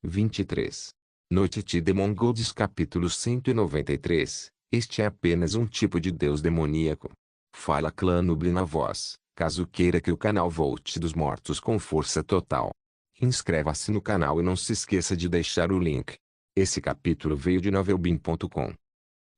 23. Noite de Demon Gods capítulo 193. Este é apenas um tipo de deus demoníaco. Fala Clã Noob na voz, caso queira que o canal volte dos mortos com força total. Inscreva-se no canal e não se esqueça de deixar o link. Esse capítulo veio de novelbean.com.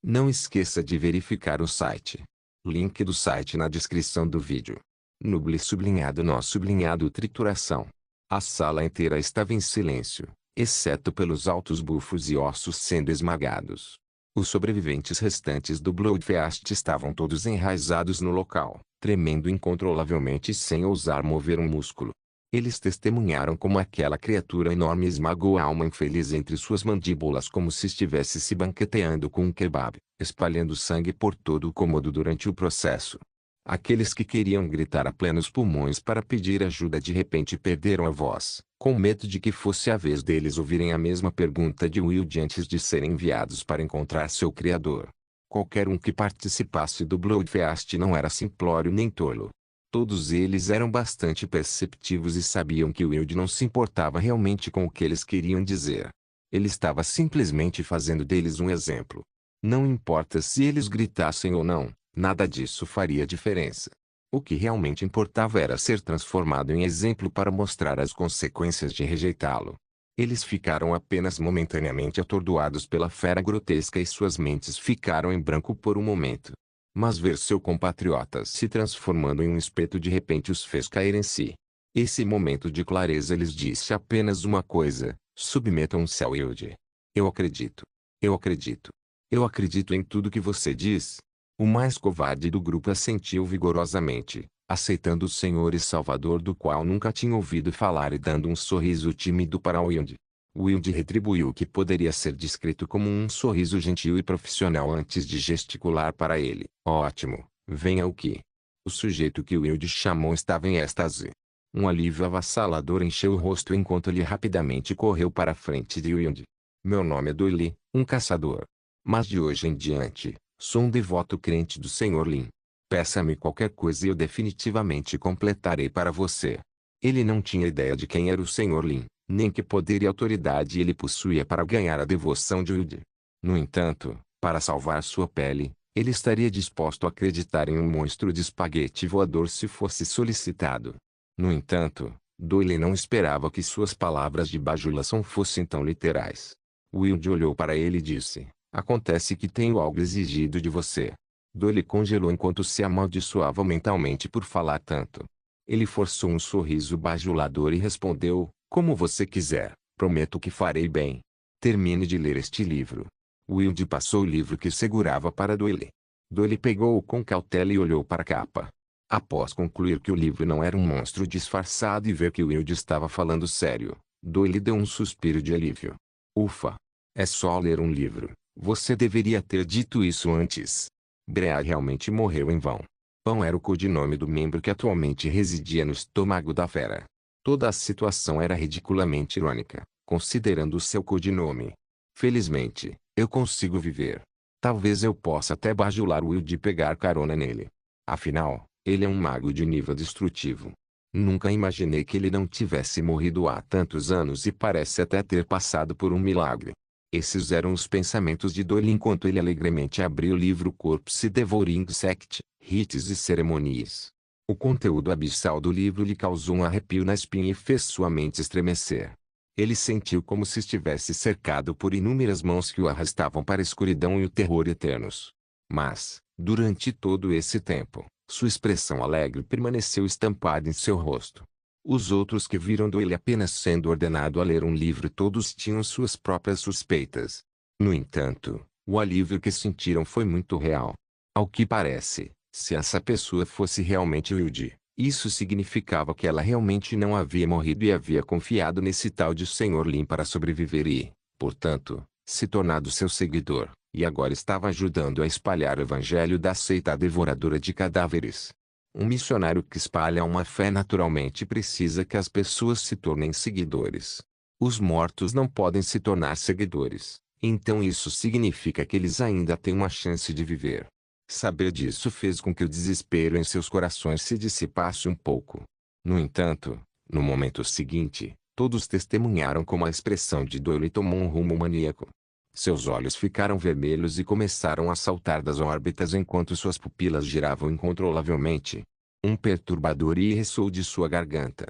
Não esqueça de verificar o site. Link do site na descrição do vídeo. Noob sublinhado nó sublinhado trituração. A sala inteira estava em silêncio, exceto pelos altos bufos e ossos sendo esmagados. Os sobreviventes restantes do Bloodfeast estavam todos enraizados no local, tremendo incontrolavelmente sem ousar mover um músculo. Eles testemunharam como aquela criatura enorme esmagou a alma infeliz entre suas mandíbulas como se estivesse se banqueteando com um kebab, espalhando sangue por todo o cômodo durante o processo. Aqueles que queriam gritar a plenos pulmões para pedir ajuda de repente perderam a voz, com medo de que fosse a vez deles ouvirem a mesma pergunta de Wild antes de serem enviados para encontrar seu criador. Qualquer um que participasse do Bloodfeast não era simplório nem tolo. Todos eles eram bastante perceptivos e sabiam que Wild não se importava realmente com o que eles queriam dizer. Ele estava simplesmente fazendo deles um exemplo. Não importa se eles gritassem ou não, nada disso faria diferença. O que realmente importava era ser transformado em exemplo para mostrar as consequências de rejeitá-lo. Eles ficaram apenas momentaneamente atordoados pela fera grotesca e suas mentes ficaram em branco por um momento. Mas ver seu compatriota se transformando em um espeto de repente os fez cair em si. Esse momento de clareza lhes disse apenas uma coisa: submetam-se ao Wild. Eu acredito. Eu acredito. Eu acredito em tudo que você diz. O mais covarde do grupo assentiu vigorosamente, aceitando o Senhor e Salvador do qual nunca tinha ouvido falar e dando um sorriso tímido para Wild. Wild retribuiu o que poderia ser descrito como um sorriso gentil e profissional antes de gesticular para ele. Ótimo, venha o que? O sujeito que Wild chamou estava em êxtase. Um alívio avassalador encheu o rosto enquanto ele rapidamente correu para a frente de Wild. Meu nome é Doyle, um caçador. Mas de hoje em diante, sou um devoto crente do Sr. Lin. Peça-me qualquer coisa e eu definitivamente completarei para você. Ele não tinha ideia de quem era o Sr. Lin, nem que poder e autoridade ele possuía para ganhar a devoção de Wild. No entanto, para salvar sua pele, ele estaria disposto a acreditar em um monstro de espaguete voador se fosse solicitado. No entanto, Doyle não esperava que suas palavras de bajulação fossem tão literais. Wild olhou para ele e disse: acontece que tenho algo exigido de você. Doyle congelou enquanto se amaldiçoava mentalmente por falar tanto. Ele forçou um sorriso bajulador e respondeu: como você quiser, prometo que farei bem. Termine de ler este livro. Wild passou o livro que segurava para Doyle. Doyle pegou-o com cautela e olhou para a capa. Após concluir que o livro não era um monstro disfarçado e ver que Wild estava falando sério, Doyle deu um suspiro de alívio. Ufa! É só ler um livro. Você deveria ter dito isso antes. Brea realmente morreu em vão. Pão era o codinome do membro que atualmente residia no estômago da fera. Toda a situação era ridiculamente irônica, considerando o seu codinome. Felizmente, eu consigo viver. Talvez eu possa até bajular Wild e pegar carona nele. Afinal, ele é um mago de nível destrutivo. Nunca imaginei que ele não tivesse morrido há tantos anos e parece até ter passado por um milagre. Esses eram os pensamentos de Doyle enquanto ele alegremente abriu o livro Corpse Devouring Sect, Rites e Cerimônias. O conteúdo abissal do livro lhe causou um arrepio na espinha e fez sua mente estremecer. Ele sentiu como se estivesse cercado por inúmeras mãos que o arrastavam para a escuridão e o terror eternos. Mas, durante todo esse tempo, sua expressão alegre permaneceu estampada em seu rosto. Os outros que viram Doyle apenas sendo ordenado a ler um livro todos tinham suas próprias suspeitas. No entanto, o alívio que sentiram foi muito real. Ao que parece, se essa pessoa fosse realmente Wild, isso significava que ela realmente não havia morrido e havia confiado nesse tal de Sr. Lin para sobreviver e, portanto, se tornado seu seguidor, e agora estava ajudando a espalhar o evangelho da seita devoradora de cadáveres. Um missionário que espalha uma fé naturalmente precisa que as pessoas se tornem seguidores. Os mortos não podem se tornar seguidores, então isso significa que eles ainda têm uma chance de viver. Saber disso fez com que o desespero em seus corações se dissipasse um pouco. No entanto, no momento seguinte, Todos testemunharam como a expressão de Doyle tomou um rumo maníaco. Seus olhos ficaram vermelhos e começaram a saltar das órbitas enquanto suas pupilas giravam incontrolavelmente. Um perturbador ir ressoou de sua garganta.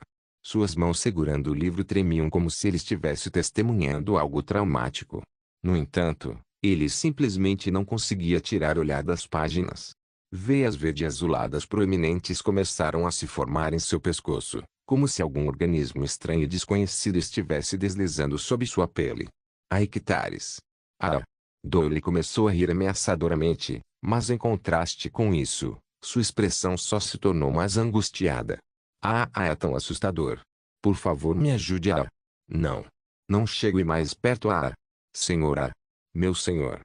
Suas mãos segurando o livro tremiam como se ele estivesse testemunhando algo traumático. No entanto, ele simplesmente não conseguia tirar o olhar das páginas. Veias verde-azuladas proeminentes começaram a se formar em seu pescoço, como se algum organismo estranho e desconhecido estivesse deslizando sob sua pele. A hectares. Ah! Doyle começou a rir ameaçadoramente, mas em contraste com isso, sua expressão só se tornou mais angustiada. É tão assustador. Por favor, me ajude a... Não. Não chegue mais perto Senhora. Meu senhor.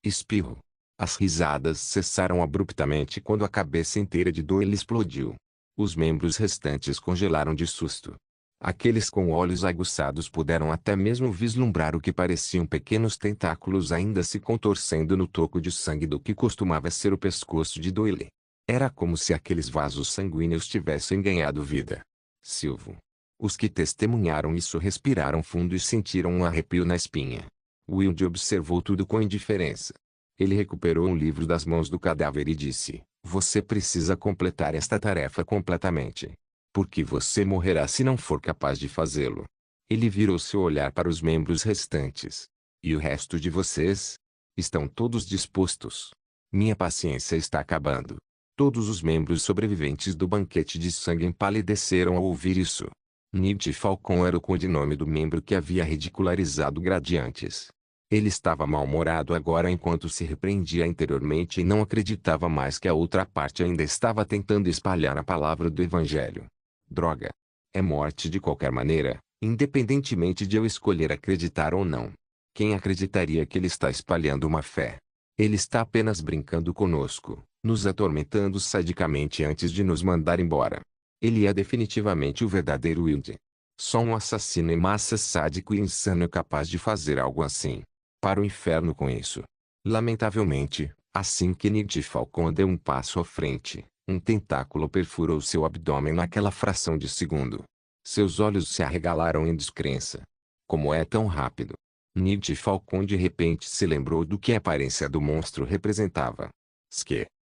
Espirro. As risadas cessaram abruptamente quando a cabeça inteira de Doyle explodiu. Os membros restantes congelaram de susto. Aqueles com olhos aguçados puderam até mesmo vislumbrar o que pareciam pequenos tentáculos ainda se contorcendo no toco de sangue do que costumava ser o pescoço de Doyle. Era como se aqueles vasos sanguíneos tivessem ganhado vida. Silvo. Os que testemunharam isso respiraram fundo e sentiram um arrepio na espinha. Wilde observou tudo com indiferença. Ele recuperou um livro das mãos do cadáver e disse: "Você precisa completar esta tarefa completamente. Porque você morrerá se não for capaz de fazê-lo." Ele virou seu olhar para os membros restantes. "E o resto de vocês? Estão todos dispostos? Minha paciência está acabando." Todos os membros sobreviventes do banquete de sangue empalideceram ao ouvir isso. Ned Falcon era o codinome do membro que havia ridicularizado Gradiantes. Ele estava mal-humorado agora enquanto se repreendia interiormente e não acreditava mais que a outra parte ainda estava tentando espalhar a palavra do Evangelho. Droga. É morte de qualquer maneira, independentemente de eu escolher acreditar ou não. Quem acreditaria que ele está espalhando uma fé? Ele está apenas brincando conosco, nos atormentando sadicamente antes de nos mandar embora. Ele é definitivamente o verdadeiro Wilde. Só um assassino em massa sádico e insano é capaz de fazer algo assim. Para o inferno com isso. Lamentavelmente, assim que Ned Falcon deu um passo à frente, um tentáculo perfurou seu abdômen naquela fração de segundo. Seus olhos se arregalaram em descrença. Como é tão rápido? Ned Falcon de repente se lembrou do que a aparência do monstro representava.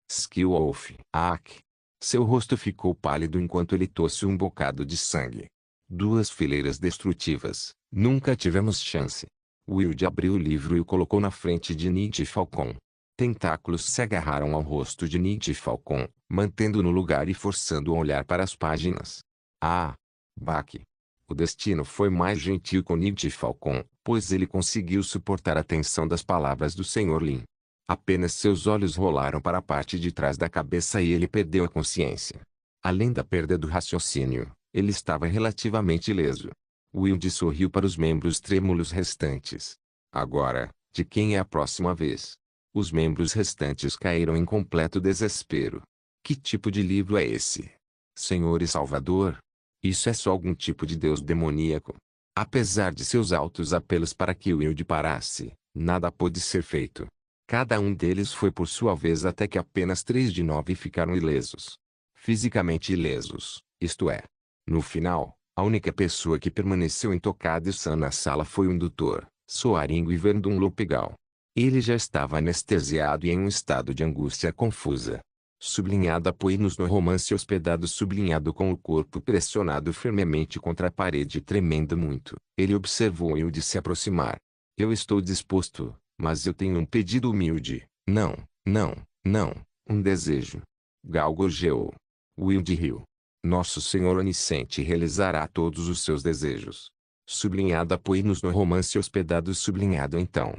Skewolf. Seu rosto ficou pálido enquanto ele tosse um bocado de sangue. Duas fileiras destrutivas. Nunca tivemos chance. Wilde abriu o livro e o colocou na frente de Ned Falcon. Tentáculos se agarraram ao rosto de Ned Falcon, mantendo-o no lugar e forçando-o a olhar para as páginas. Buck. O destino foi mais gentil com Ned Falcon, pois ele conseguiu suportar a tensão das palavras do Sr. Lin. Apenas seus olhos rolaram para a parte de trás da cabeça e ele perdeu a consciência. Além da perda do raciocínio, ele estava relativamente ileso. Wilde sorriu para os membros trêmulos restantes. Agora, de quem é a próxima vez? Os membros restantes caíram em completo desespero. Que tipo de livro é esse? Senhor e Salvador? Isso é só algum tipo de deus demoníaco. Apesar de seus altos apelos para que Wilde parasse, nada pôde ser feito. Cada um deles foi por sua vez até que apenas 3 de 9 ficaram ilesos. Fisicamente ilesos, isto é. No final, a única pessoa que permaneceu intocada e sã na sala foi o indutor, Soaringo e Verdun Lopegal. Ele já estava anestesiado e em um estado de angústia confusa. Sublinhado apoie-nos no romance hospedado sublinhado com o corpo pressionado firmemente contra a parede e tremendo muito. Ele observou Wilde se aproximar. Eu estou disposto, mas eu tenho um pedido humilde. Não, um desejo. Gal gorjeou. Wilde riu. Nosso Senhor Onisciente realizará todos os seus desejos. Sublinhado apoie-nos no romance hospedado sublinhado então.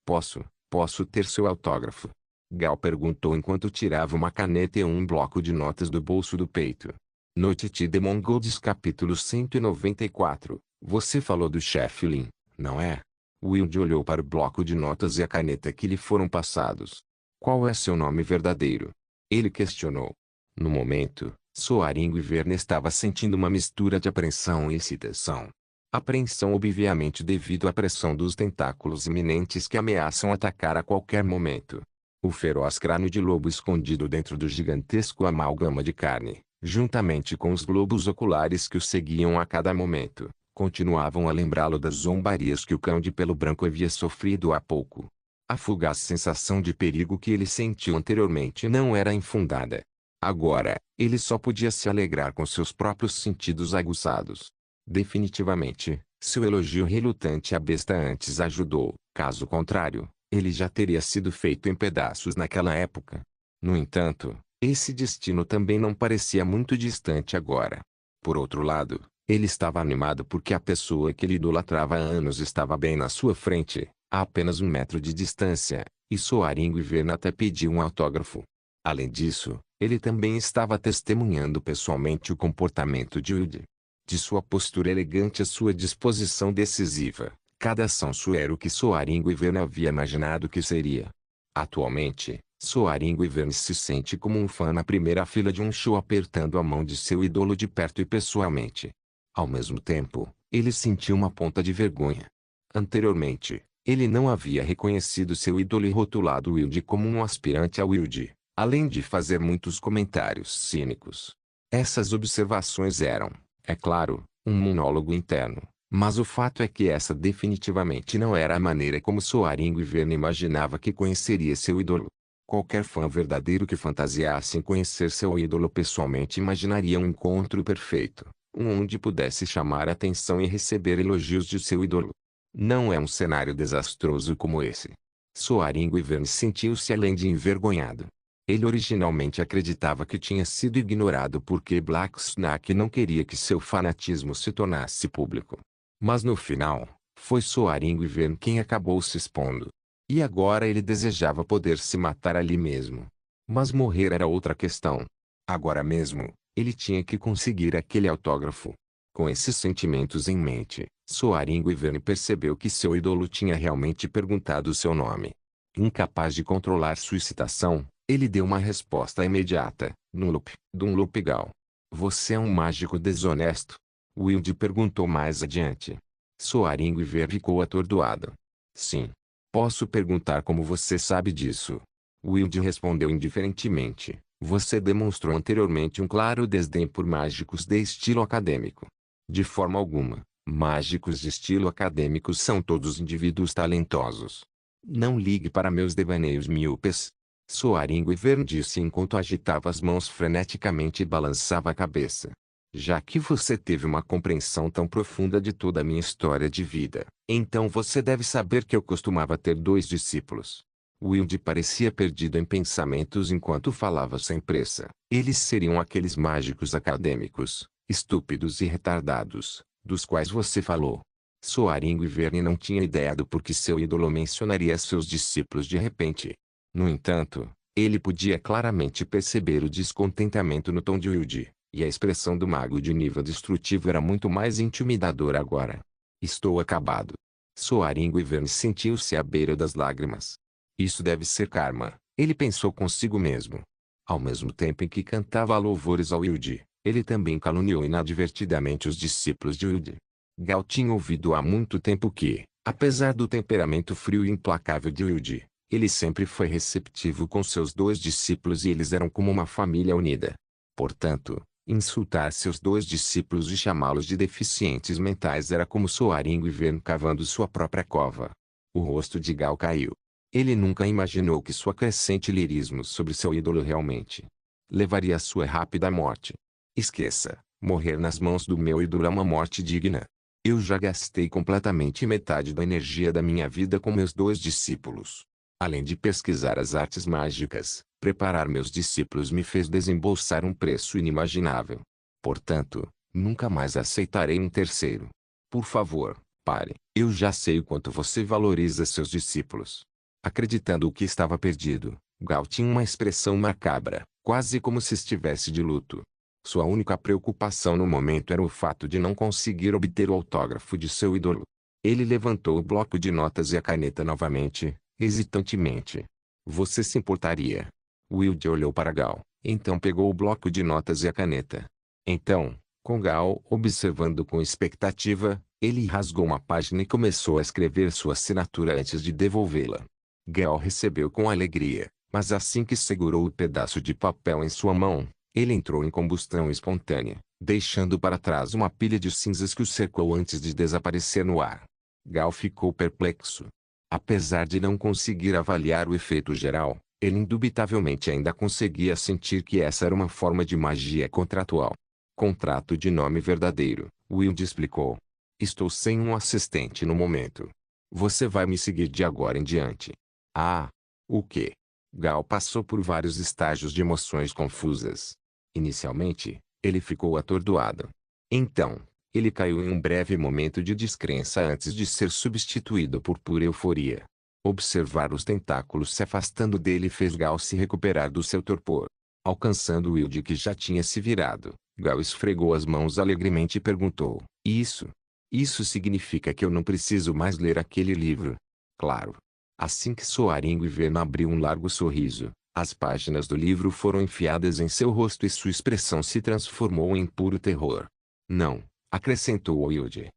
Posso ter seu autógrafo? Gal perguntou enquanto tirava uma caneta e um bloco de notas do bolso do peito. Noite de Mongols capítulo 194. Você falou do chefe Lin, não é? Wilde olhou para o bloco de notas e a caneta que lhe foram passados. Qual é seu nome verdadeiro? Ele questionou. No momento, Soaringo e Verne estava sentindo uma mistura de apreensão e excitação. Apreensão obviamente devido à pressão dos tentáculos iminentes que ameaçam atacar a qualquer momento. O feroz crânio de lobo escondido dentro do gigantesco amálgama de carne, juntamente com os globos oculares que o seguiam a cada momento. continuavam a lembrá-lo das zombarias que o cão de pelo branco havia sofrido há pouco. A fugaz sensação de perigo que ele sentiu anteriormente não era infundada. Agora, ele só podia se alegrar com seus próprios sentidos aguçados. Definitivamente, seu elogio relutante à besta antes ajudou, caso contrário, ele já teria sido feito em pedaços naquela época. No entanto, esse destino também não parecia muito distante agora. Por outro lado, ele estava animado porque a pessoa que ele idolatrava há anos estava bem na sua frente, a apenas 1 metro de distância, e Soaring Wyvern até pediu um autógrafo. Além disso, ele também estava testemunhando pessoalmente o comportamento de Wilde. De sua postura elegante à sua disposição decisiva, cada ação sua era o que Soaring Wyvern havia imaginado que seria. Atualmente, Soaring Wyvern se sente como um fã na primeira fila de um show apertando a mão de seu ídolo de perto e pessoalmente. Ao mesmo tempo, ele sentiu uma ponta de vergonha. Anteriormente, ele não havia reconhecido seu ídolo e rotulado Wilde como um aspirante a Wilde, além de fazer muitos comentários cínicos. Essas observações eram, é claro, um monólogo interno, mas o fato é que essa definitivamente não era a maneira como Soaring Wyvern imaginava que conheceria seu ídolo. Qualquer fã verdadeiro que fantasiasse em conhecer seu ídolo pessoalmente imaginaria um encontro perfeito, onde pudesse chamar a atenção e receber elogios de seu ídolo. Não é um cenário desastroso como esse. Soaring Wyvern sentiu-se além de envergonhado. Ele originalmente acreditava que tinha sido ignorado porque Black Snake não queria que seu fanatismo se tornasse público. Mas no final, foi Soaring Wyvern quem acabou se expondo. E agora ele desejava poder se matar ali mesmo. Mas morrer era outra questão. Agora mesmo, ele tinha que conseguir aquele autógrafo. Com esses sentimentos em mente, Soaring Wyvern percebeu que seu ídolo tinha realmente perguntado seu nome. Incapaz de controlar sua excitação, ele deu uma resposta imediata, Dunlop Gal. Você é um mágico desonesto? Wilde perguntou mais adiante. Soaring Wyvern ficou atordoado. Sim. Posso perguntar como você sabe disso? Wilde respondeu indiferentemente. Você demonstrou anteriormente um claro desdém por mágicos de estilo acadêmico. De forma alguma, mágicos de estilo acadêmico são todos indivíduos talentosos. Não ligue para meus devaneios míopes. Soaring Wyvern disse enquanto agitava as mãos freneticamente e balançava a cabeça. Já que você teve uma compreensão tão profunda de toda a minha história de vida, então você deve saber que eu costumava ter 2 discípulos. Wilde parecia perdido em pensamentos enquanto falava sem pressa. Eles seriam aqueles mágicos acadêmicos, estúpidos e retardados, dos quais você falou. Soaring Wyvern não tinha ideia do porquê seu ídolo mencionaria seus discípulos de repente. No entanto, ele podia claramente perceber o descontentamento no tom de Wilde. E a expressão do mago de nível destrutivo era muito mais intimidadora agora. Estou acabado. Soaring Wyvern sentiu-se à beira das lágrimas. Isso deve ser karma, ele pensou consigo mesmo. Ao mesmo tempo em que cantava louvores ao Wilde, ele também caluniou inadvertidamente os discípulos de Wilde. Gal tinha ouvido há muito tempo que, apesar do temperamento frio e implacável de Wilde, ele sempre foi receptivo com seus 2 discípulos e eles eram como uma família unida. Portanto, insultar seus 2 discípulos e chamá-los de deficientes mentais era como Soaring Wyvern cavando sua própria cova. O rosto de Gal caiu. Ele nunca imaginou que sua crescente lirismo sobre seu ídolo realmente levaria à sua rápida morte. Esqueça, morrer nas mãos do meu ídolo é uma morte digna. Eu já gastei completamente metade da energia da minha vida com meus 2 discípulos. Além de pesquisar as artes mágicas, preparar meus discípulos me fez desembolsar um preço inimaginável. Portanto, nunca mais aceitarei um terceiro. Por favor, pare. Eu já sei o quanto você valoriza seus discípulos. Acreditando que estava perdido, Gal tinha uma expressão macabra, quase como se estivesse de luto. Sua única preocupação no momento era o fato de não conseguir obter o autógrafo de seu ídolo. Ele levantou o bloco de notas e a caneta novamente, hesitantemente. Você se importaria? Wilde olhou para Gal, então pegou o bloco de notas e a caneta. Então, com Gal observando com expectativa, ele rasgou uma página e começou a escrever sua assinatura antes de devolvê-la. Gal recebeu com alegria, mas assim que segurou o pedaço de papel em sua mão, ele entrou em combustão espontânea. deixando para trás uma pilha de cinzas que o cercou antes de desaparecer no ar. Gal ficou perplexo. Apesar de não conseguir avaliar o efeito geral, ele indubitavelmente ainda conseguia sentir que essa era uma forma de magia contratual. Contrato de nome verdadeiro, Wilde explicou. Estou sem um assistente no momento. Você vai me seguir de agora em diante. Ah! O quê? Gal passou por vários estágios de emoções confusas. Inicialmente, ele ficou atordoado. Então, ele caiu em um breve momento de descrença antes de ser substituído por pura euforia. Observar os tentáculos se afastando dele fez Gal se recuperar do seu torpor. Alcançando Wilde que já tinha se virado, Gal esfregou as mãos alegremente e perguntou: Isso significa que eu não preciso mais ler aquele livro? Claro. Assim que Soaring Wyvern abriu um largo sorriso, as páginas do livro foram enfiadas em seu rosto e sua expressão se transformou em puro terror. Não, acrescentou Wilde.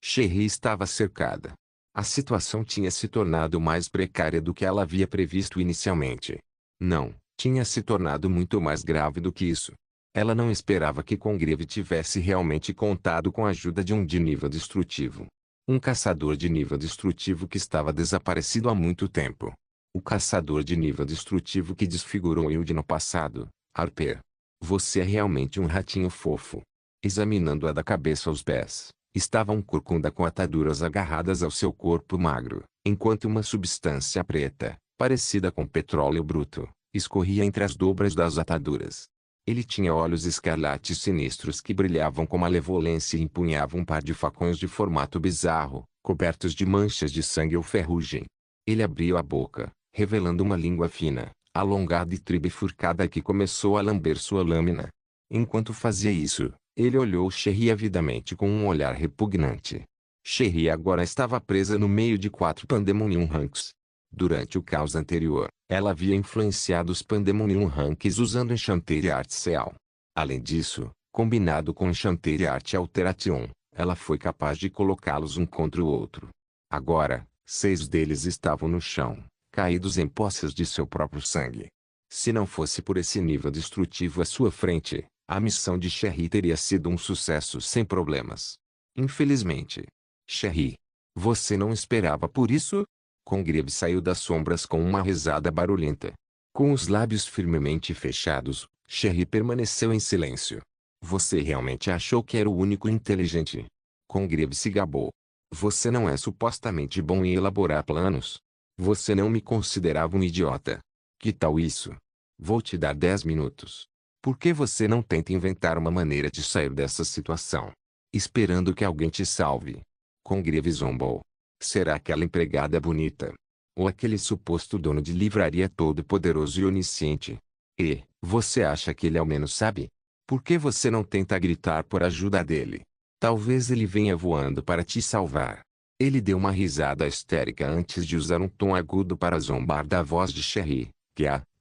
Sherry estava cercada. A situação tinha se tornado mais precária do que ela havia previsto inicialmente. Não, tinha se tornado muito mais grave do que isso. Ela não esperava que Congreve tivesse realmente contado com a ajuda de um de nível destrutivo. Um caçador de nível destrutivo que estava desaparecido há muito tempo. O caçador de nível destrutivo que desfigurou Wilde no passado, Harper. Você é realmente um ratinho fofo. Examinando-a da cabeça aos pés, estava um corcunda com ataduras agarradas ao seu corpo magro, enquanto uma substância preta, parecida com petróleo bruto, escorria entre as dobras das ataduras. Ele tinha olhos escarlates sinistros que brilhavam com malevolência e empunhava um par de facões de formato bizarro, cobertos de manchas de sangue ou ferrugem. Ele abriu a boca, revelando uma língua fina, alongada e tribifurcada que começou a lamber sua lâmina. Enquanto fazia isso, ele olhou Sherry avidamente com um olhar repugnante. Sherry agora estava presa no meio de 4 Pandemonium Ranks. Durante o caos anterior, ela havia influenciado os Pandemonium Ranks usando Enchanted Art Seal. Além disso, combinado com Enchanted Art Alteration, ela foi capaz de colocá-los um contra o outro. Agora, 6 deles estavam no chão, caídos em poças de seu próprio sangue. Se não fosse por esse nível destrutivo à sua frente, a missão de Sherry teria sido um sucesso sem problemas. Infelizmente. Sherry. Você não esperava por isso? Congreve saiu das sombras com uma risada barulhenta. Com os lábios firmemente fechados, Sherry permaneceu em silêncio. Você realmente achou que era o único inteligente? Congreve se gabou. Você não é supostamente bom em elaborar planos? Você não me considerava um idiota. Que tal isso? Vou te dar 10 minutos. Por que você não tenta inventar uma maneira de sair dessa situação? Esperando que alguém te salve. Congreve zombou. Será aquela empregada bonita? Ou aquele suposto dono de livraria todo-poderoso e onisciente? E, você acha que ele ao menos sabe? Por que você não tenta gritar por ajuda dele? Talvez ele venha voando para te salvar. Ele deu uma risada histérica antes de usar um tom agudo para zombar da voz de Sherry.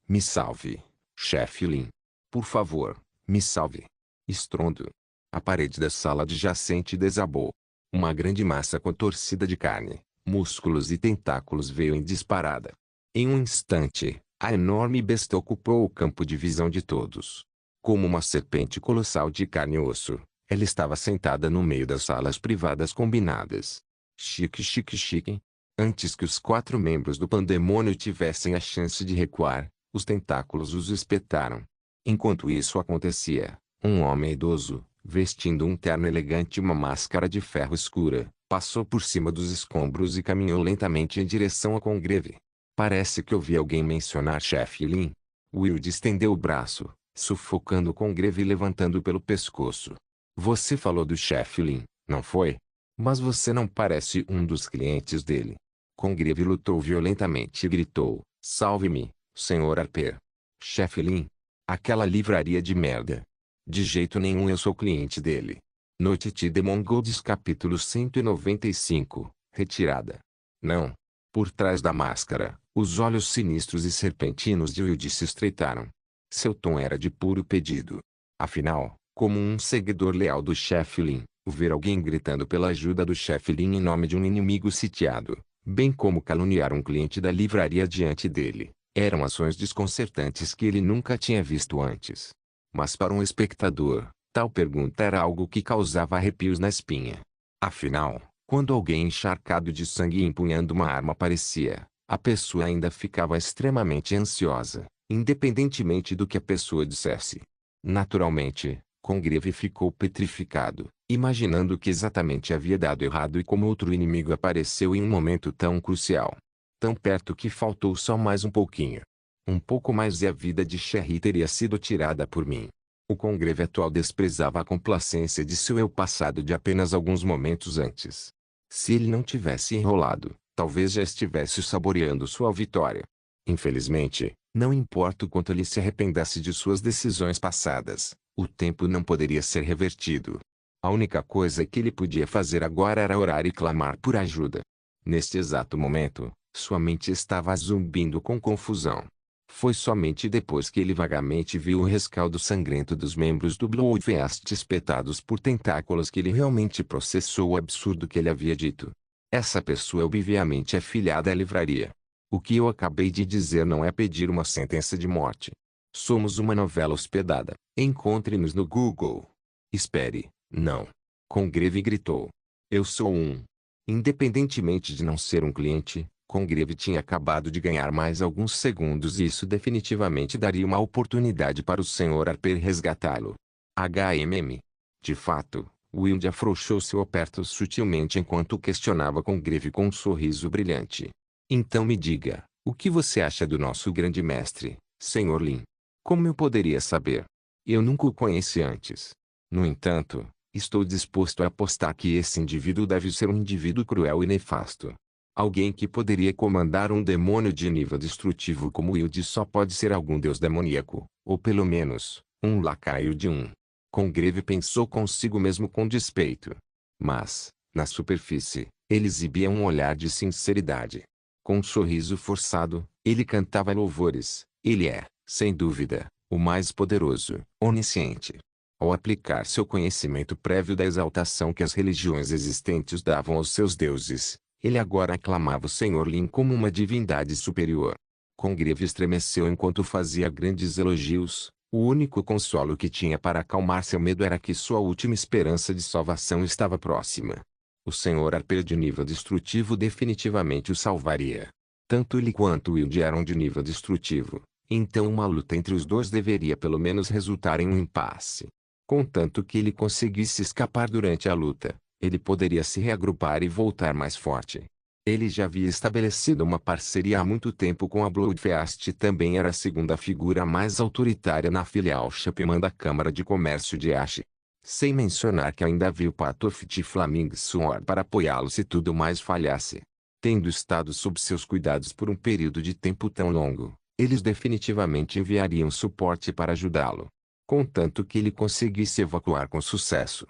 Me salve, chefe Lin. Por favor, me salve. Estrondo. A parede da sala adjacente desabou. Uma grande massa contorcida de carne, músculos e tentáculos veio em disparada. Em um instante, a enorme besta ocupou o campo de visão de todos. Como uma serpente colossal de carne e osso, ela estava sentada no meio das salas privadas combinadas. Chique, chique, chique. Antes que os 4 membros do pandemônio tivessem a chance de recuar, os tentáculos os espetaram. Enquanto isso acontecia, um homem idoso, vestindo um terno elegante e uma máscara de ferro escura, passou por cima dos escombros e caminhou lentamente em direção a Congreve. Parece que ouvi alguém mencionar chefe Lin. Wilde estendeu o braço, sufocando Congreve e levantando pelo pescoço. Você falou do chefe Lin, não foi? Mas você não parece um dos clientes dele. Congreve lutou violentamente e gritou: Salve-me, Sr. Harper. Chefe Lin. Aquela livraria de merda. De jeito nenhum eu sou cliente dele. Noite de Mongols capítulo 195, retirada. Não. Por trás da máscara, os olhos sinistros e serpentinos de Wilde se estreitaram. Seu tom era de puro pedido. Afinal, como um seguidor leal do chefe Lin, ver alguém gritando pela ajuda do chefe Lin em nome de um inimigo sitiado, bem como caluniar um cliente da livraria diante dele, eram ações desconcertantes que ele nunca tinha visto antes. Mas para um espectador, Tal pergunta era algo que causava arrepios na espinha. Afinal, quando alguém encharcado de sangue e empunhando uma arma aparecia, a pessoa ainda ficava extremamente ansiosa, independentemente do que a pessoa dissesse. Naturalmente, Congreve ficou petrificado, imaginando o que exatamente havia dado errado e como outro inimigo apareceu em um momento tão crucial. Tão perto que faltou só mais um pouquinho. Um pouco mais e a vida de Sherry teria sido tirada por mim. O Congreve atual desprezava a complacência de seu eu passado de apenas alguns momentos antes. Se ele não tivesse enrolado, talvez já estivesse saboreando sua vitória. Infelizmente, não importa o quanto ele se arrependesse de suas decisões passadas, o tempo não poderia ser revertido. A única coisa que ele podia fazer agora era orar e clamar por ajuda. Neste exato momento, sua mente estava zumbindo com confusão. Foi somente depois que ele vagamente viu o rescaldo sangrento dos membros do Bloodfest espetados por tentáculos que ele realmente processou o absurdo que ele havia dito. Essa pessoa obviamente é filiada à livraria. O que eu acabei de dizer não é pedir uma sentença de morte. Somos uma novela hospedada. Encontre-nos no Google. Espere, não. Congreve gritou. Eu sou um. Independentemente de não ser um cliente, Congreve tinha acabado de ganhar mais alguns segundos e isso definitivamente daria uma oportunidade para o Sr. Harper resgatá-lo. HMM. De fato, Wilde afrouxou seu aperto sutilmente enquanto questionava Congreve com um sorriso brilhante. Então me diga, o que você acha do nosso grande mestre, Sr. Lin? Como eu poderia saber? Eu nunca o conheci antes. No entanto, estou disposto a apostar que esse indivíduo deve ser um indivíduo cruel e nefasto. Alguém que poderia comandar um demônio de nível destrutivo como Wilde só pode ser algum deus demoníaco, ou pelo menos, um lacaio de um. Congreve pensou consigo mesmo com despeito. Mas, na superfície, ele exibia um olhar de sinceridade. Com um sorriso forçado, ele cantava louvores. Ele é, sem dúvida, o mais poderoso, onisciente. Ao aplicar seu conhecimento prévio da exaltação que as religiões existentes davam aos seus deuses, ele agora aclamava o Sr. Lin como uma divindade superior. Congreve estremeceu enquanto fazia grandes elogios. O único consolo que tinha para acalmar seu medo era que sua última esperança de salvação estava próxima. O Sr. Harper de nível destrutivo definitivamente o salvaria. Tanto ele quanto Wilde eram de nível destrutivo, então uma luta entre os dois deveria pelo menos resultar em um impasse. Contanto que ele conseguisse escapar durante a luta, ele poderia se reagrupar e voltar mais forte. Ele já havia estabelecido uma parceria há muito tempo com a Bloodfest e também era a segunda figura mais autoritária na filial Chapman da Câmara de Comércio de Ash. Sem mencionar que ainda havia o Patoff de Flaming Sword para apoiá-lo se tudo mais falhasse. Tendo estado sob seus cuidados por um período de tempo tão longo, eles definitivamente enviariam suporte para ajudá-lo. Contanto que ele conseguisse evacuar com sucesso.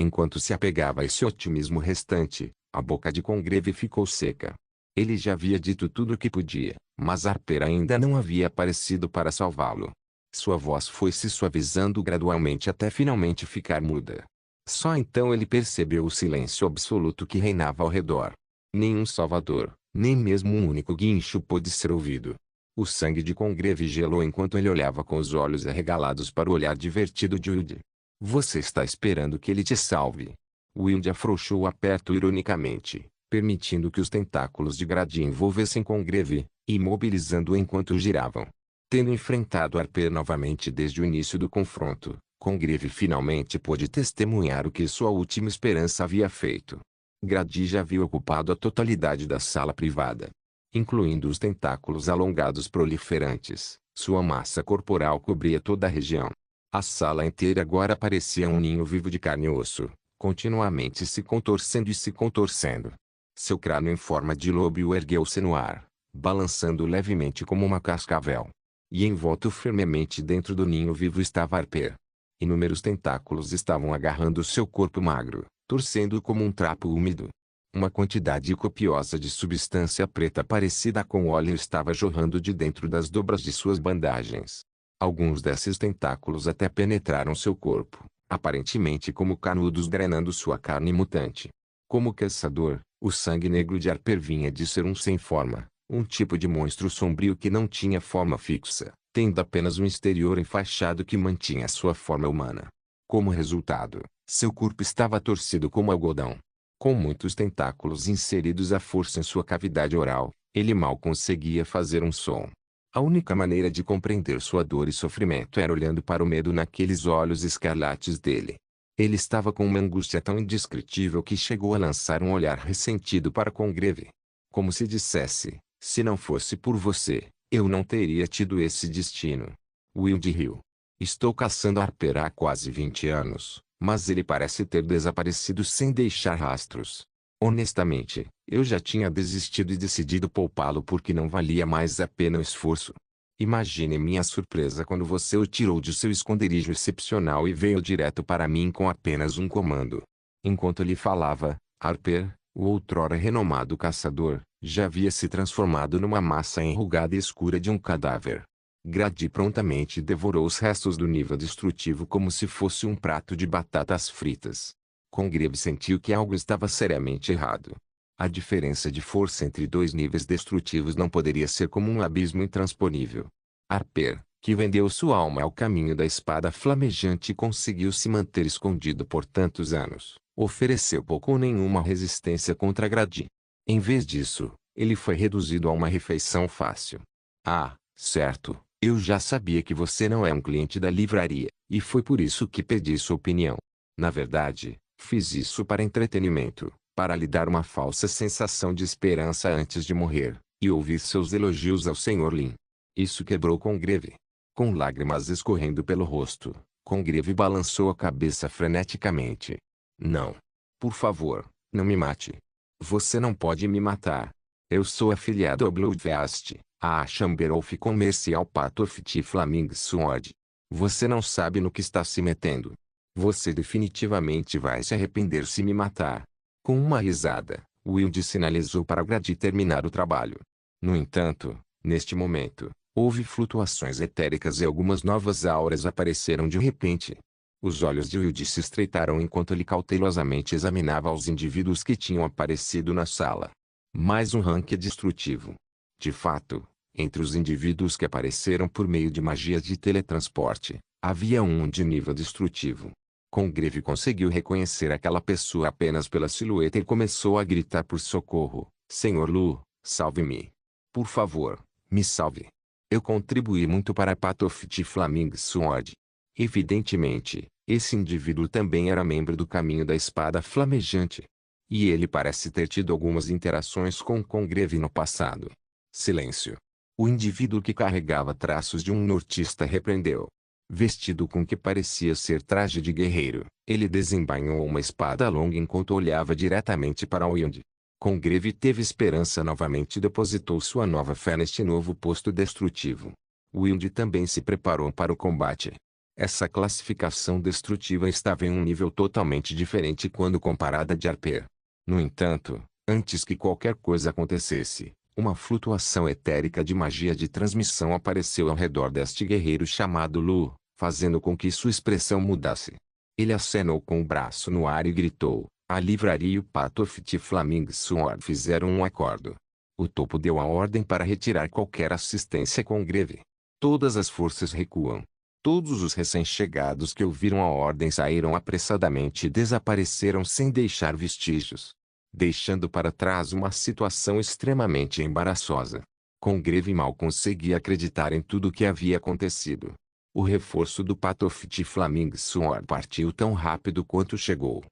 Enquanto se apegava a esse otimismo restante, a boca de Congreve ficou seca. Ele já havia dito tudo o que podia, mas Harper ainda não havia aparecido para salvá-lo. Sua voz foi se suavizando gradualmente até finalmente ficar muda. Só então ele percebeu o silêncio absoluto que reinava ao redor. Nenhum salvador, nem mesmo um único guincho pôde ser ouvido. O sangue de Congreve gelou enquanto ele olhava com os olhos arregalados para o olhar divertido de Wilde. Você está esperando que ele te salve. Wilde afrouxou o aperto ironicamente, permitindo que os tentáculos de Grady envolvessem Congreve, imobilizando-o enquanto giravam. Tendo enfrentado Harper novamente desde o início do confronto, Congreve finalmente pôde testemunhar o que sua última esperança havia feito. Grady já havia ocupado a totalidade da sala privada. Incluindo os tentáculos alongados proliferantes, sua massa corporal cobria toda a região. A sala inteira agora parecia um ninho vivo de carne e osso, continuamente se contorcendo e se contorcendo. Seu crânio em forma de lobo ergueu-se no ar, balançando levemente como uma cascavel. E envolto firmemente dentro do ninho vivo estava Harper. Inúmeros tentáculos estavam agarrando seu corpo magro, torcendo como um trapo úmido. Uma quantidade copiosa de substância preta parecida com óleo estava jorrando de dentro das dobras de suas bandagens. Alguns desses tentáculos até penetraram seu corpo, aparentemente como canudos drenando sua carne mutante. Como caçador, o sangue negro de Harper vinha de ser um sem forma, um tipo de monstro sombrio que não tinha forma fixa, tendo apenas um exterior enfaixado que mantinha sua forma humana. Como resultado, seu corpo estava torcido como algodão. Com muitos tentáculos inseridos à força em sua cavidade oral, ele mal conseguia fazer um som. A única maneira de compreender sua dor e sofrimento era olhando para o medo naqueles olhos escarlates dele. Ele estava com uma angústia tão indescritível que chegou a lançar um olhar ressentido para Congreve. Como se dissesse, se não fosse por você, eu não teria tido esse destino. Wilde riu. Estou caçando Harper há quase 20 anos, mas ele parece ter desaparecido sem deixar rastros. Honestamente, eu já tinha desistido e decidido poupá-lo porque não valia mais a pena o esforço. Imagine minha surpresa quando você o tirou de seu esconderijo excepcional e veio direto para mim com apenas um comando. Enquanto ele falava, Harper, o outrora renomado caçador, já havia se transformado numa massa enrugada e escura de um cadáver. Grady prontamente devorou os restos do nível destrutivo como se fosse um prato de batatas fritas. Congreve sentiu que algo estava seriamente errado. A diferença de força entre dois níveis destrutivos não poderia ser como um abismo intransponível. Harper, que vendeu sua alma ao caminho da espada flamejante e conseguiu se manter escondido por tantos anos, ofereceu pouco ou nenhuma resistência contra Grady. Em vez disso, ele foi reduzido a uma refeição fácil. Ah, certo, eu já sabia que você não é um cliente da livraria, e foi por isso que pedi sua opinião. Na verdade, fiz isso para entretenimento, para lhe dar uma falsa sensação de esperança antes de morrer, e ouvir seus elogios ao Sr. Lin. Isso quebrou Congreve. Com lágrimas escorrendo pelo rosto, Congreve balançou a cabeça freneticamente. Não. Por favor, não me mate. Você não pode me matar. Eu sou afiliado ao Bloodfast, a Chamber of Commercial Part of the Flaming Sword. Você não sabe no que está se metendo. Você definitivamente vai se arrepender se me matar. Com uma risada, Wilde sinalizou para Grady terminar o trabalho. No entanto, neste momento, houve flutuações etéricas e algumas novas auras apareceram de repente. Os olhos de Wilde se estreitaram enquanto ele cautelosamente examinava os indivíduos que tinham aparecido na sala. Mais um rank destrutivo. De fato, entre os indivíduos que apareceram por meio de magias de teletransporte, havia um de nível destrutivo. Congreve conseguiu reconhecer aquela pessoa apenas pela silhueta e começou a gritar por socorro. Senhor Lu, salve-me. Por favor, me salve. Eu contribuí muito para a Path of the Flaming Sword. Evidentemente, esse indivíduo também era membro do Caminho da Espada Flamejante. E ele parece ter tido algumas interações com Congreve no passado. Silêncio. O indivíduo que carregava traços de um nortista repreendeu. Vestido com o que parecia ser traje de guerreiro, ele desembainhou uma espada longa enquanto olhava diretamente para Wilde. Congreve teve esperança novamente e depositou sua nova fé neste novo posto destrutivo. Wilde também se preparou para o combate. Essa classificação destrutiva estava em um nível totalmente diferente quando comparada a de Harper. No entanto, antes que qualquer coisa acontecesse, uma flutuação etérica de magia de transmissão apareceu ao redor deste guerreiro chamado Lu, fazendo com que sua expressão mudasse. Ele acenou com o braço no ar e gritou. A livraria e o Path of the Flaming Sword fizeram um acordo. O topo deu a ordem para retirar qualquer assistência com Congreve. Todas as forças recuam. Todos os recém-chegados que ouviram a ordem saíram apressadamente e desapareceram sem deixar vestígios, deixando para trás uma situação extremamente embaraçosa. Congreve mal conseguia acreditar em tudo o que havia acontecido. O reforço do Path of the Flaming Sword partiu tão rápido quanto chegou.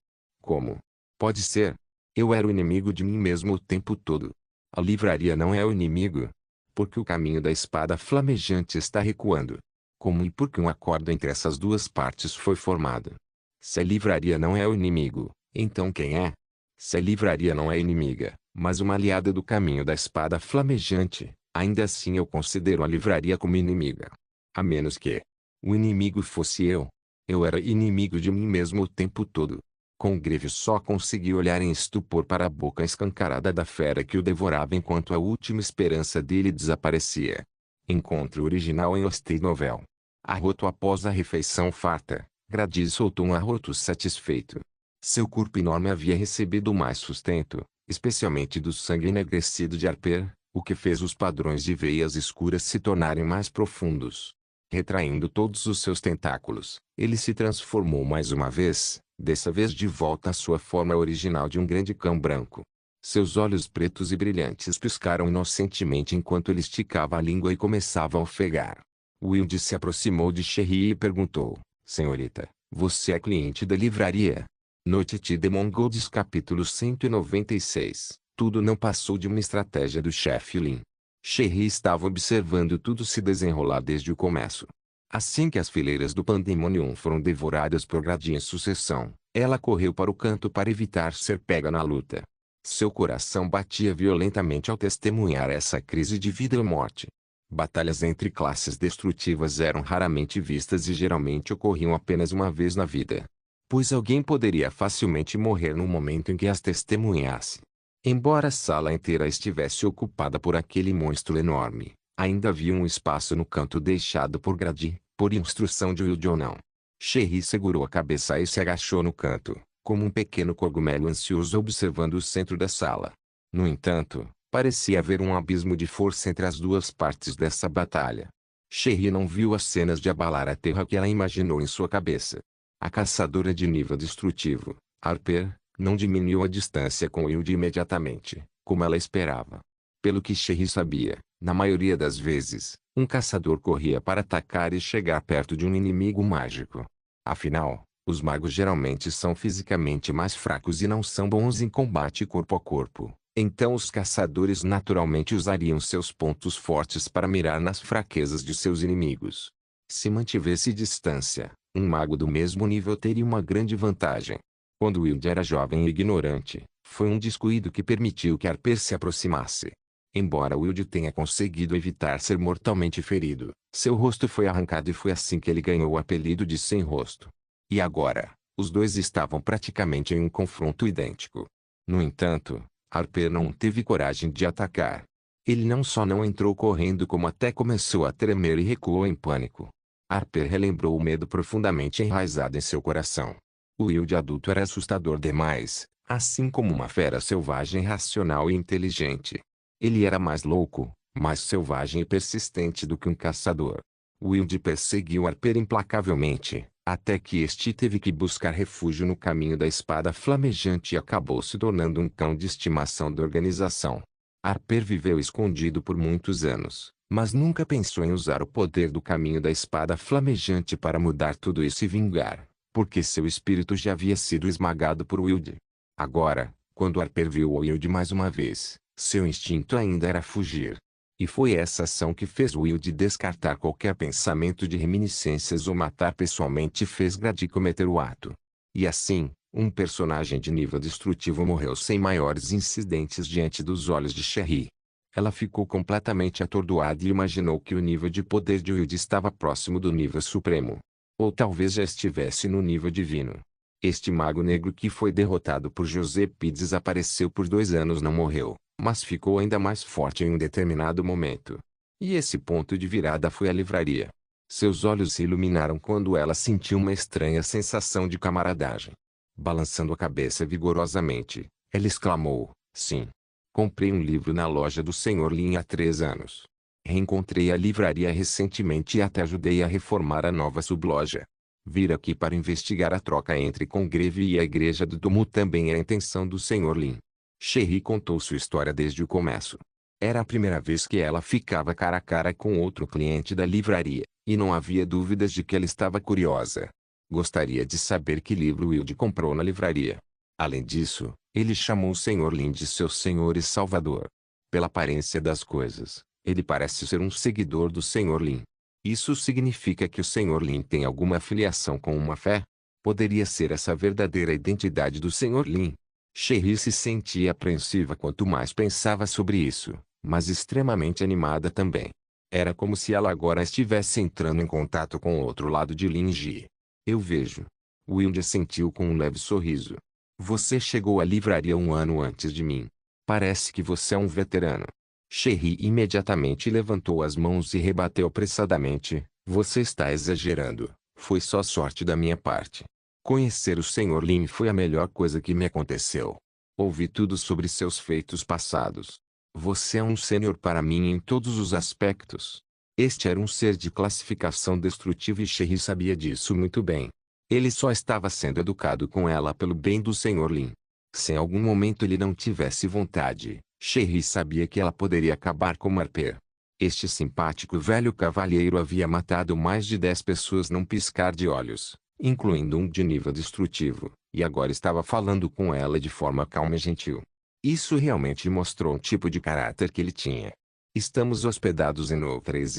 Como? Pode ser. Eu era o inimigo de mim mesmo o tempo todo. A livraria não é o inimigo. Porque o caminho da espada flamejante está recuando. Como e porque um acordo entre essas duas partes foi formado. Se a livraria não é o inimigo, então quem é? Se a livraria não é inimiga, mas uma aliada do caminho da espada flamejante, ainda assim eu considero a livraria como inimiga. A menos que o inimigo fosse eu. Eu era inimigo de mim mesmo o tempo todo. Congreve só conseguiu olhar em estupor para a boca escancarada da fera que o devorava enquanto a última esperança dele desaparecia. Encontro original em Hosted Novel. Arroto após a refeição farta, Grady soltou um arroto satisfeito. Seu corpo enorme havia recebido mais sustento, especialmente do sangue enegrecido de Harper, o que fez os padrões de veias escuras se tornarem mais profundos. Retraindo todos os seus tentáculos, ele se transformou mais uma vez, dessa vez de volta à sua forma original de um grande cão branco. Seus olhos pretos e brilhantes piscaram inocentemente enquanto ele esticava a língua e começava a ofegar. Wilde se aproximou de Cherry e perguntou: Senhorita, você é cliente da livraria? Noite de Mongols capítulo 196. Tudo não passou de uma estratégia do chefe Lin. Cherry estava observando tudo se desenrolar desde o começo. Assim que as fileiras do Pandemonium foram devoradas por grade em sucessão, ela correu para o canto para evitar ser pega na luta. Seu coração batia violentamente ao testemunhar essa crise de vida ou morte. Batalhas entre classes destrutivas eram raramente vistas e geralmente ocorriam apenas uma vez na vida. Pois alguém poderia facilmente morrer no momento em que as testemunhasse. Embora a sala inteira estivesse ocupada por aquele monstro enorme, ainda havia um espaço no canto deixado por grade, por instrução de Wilde ou não. Cherry segurou a cabeça e se agachou no canto, como um pequeno cogumelo ansioso observando o centro da sala. No entanto, parecia haver um abismo de força entre as duas partes dessa batalha. Cherry não viu as cenas de abalar a terra que ela imaginou em sua cabeça. A caçadora de nível destrutivo, Harper, não diminuiu a distância com Wilde imediatamente, como ela esperava. Pelo que Cherry sabia, na maioria das vezes, um caçador corria para atacar e chegar perto de um inimigo mágico. Afinal, os magos geralmente são fisicamente mais fracos e não são bons em combate corpo a corpo, então os caçadores naturalmente usariam seus pontos fortes para mirar nas fraquezas de seus inimigos. Se mantivesse distância, um mago do mesmo nível teria uma grande vantagem. Quando Wilde era jovem e ignorante, foi um descuido que permitiu que Harper se aproximasse. Embora Wilde tenha conseguido evitar ser mortalmente ferido, seu rosto foi arrancado e foi assim que ele ganhou o apelido de Sem Rosto. E agora, os dois estavam praticamente em um confronto idêntico. No entanto, Harper não teve coragem de atacar. Ele não só não entrou correndo como até começou a tremer e recuou em pânico. Harper relembrou o medo profundamente enraizado em seu coração. O Wilde adulto era assustador demais, assim como uma fera selvagem racional e inteligente. Ele era mais louco, mais selvagem e persistente do que um caçador. Wilde perseguiu Harper implacavelmente, até que este teve que buscar refúgio no caminho da espada flamejante e acabou se tornando um cão de estimação da organização. Harper viveu escondido por muitos anos, mas nunca pensou em usar o poder do caminho da espada flamejante para mudar tudo isso e vingar, porque seu espírito já havia sido esmagado por Wilde. Agora, quando Harper viu Wilde mais uma vez, seu instinto ainda era fugir. E foi essa ação que fez Wilde descartar qualquer pensamento de reminiscências ou matar pessoalmente e fez Grady cometer o ato. E assim, um personagem de nível destrutivo morreu sem maiores incidentes diante dos olhos de Cherry. Ela ficou completamente atordoada e imaginou que o nível de poder de Wilde estava próximo do nível supremo. Ou talvez já estivesse no nível divino. Este mago negro que foi derrotado por José P. desapareceu por 2 anos não morreu, mas ficou ainda mais forte em um determinado momento. E esse ponto de virada foi a livraria. Seus olhos se iluminaram quando ela sentiu uma estranha sensação de camaradagem. Balançando a cabeça vigorosamente, ela exclamou: sim. Comprei um livro na loja do Sr. Lin há 3 anos. Reencontrei a livraria recentemente e até ajudei a reformar a nova subloja. Vir aqui para investigar a troca entre Congreve e a Igreja do Domu também é a intenção do Sr. Lin. Cherry contou sua história desde o começo. Era a primeira vez que ela ficava cara a cara com outro cliente da livraria, e não havia dúvidas de que ela estava curiosa. Gostaria de saber que livro Wilde comprou na livraria. Além disso, ele chamou o Sr. Lin de seu senhor e salvador. Pela aparência das coisas, ele parece ser um seguidor do Sr. Lin. Isso significa que o Sr. Lin tem alguma afiliação com uma fé? Poderia ser essa a verdadeira identidade do Sr. Lin? Cherry se sentia apreensiva quanto mais pensava sobre isso, mas extremamente animada também. Era como se ela agora estivesse entrando em contato com o outro lado de Lin Ji. Eu vejo. Wilde assentiu com um leve sorriso. Você chegou à livraria 1 ano antes de mim. Parece que você é um veterano. Cherry imediatamente levantou as mãos e rebateu apressadamente: você está exagerando. Foi só sorte da minha parte. Conhecer o Sr. Lin foi a melhor coisa que me aconteceu. Ouvi tudo sobre seus feitos passados. Você é um sênior para mim em todos os aspectos. Este era um ser de classificação destrutiva e Sherry sabia disso muito bem. Ele só estava sendo educado com ela pelo bem do Sr. Lin. Se em algum momento ele não tivesse vontade, Sherry sabia que ela poderia acabar com Harper. Este simpático velho cavalheiro havia matado mais de 10 pessoas num piscar de olhos, incluindo um de nível destrutivo, e agora estava falando com ela de forma calma e gentil. Isso realmente mostrou o tipo de caráter que ele tinha. Estamos hospedados em Louvres.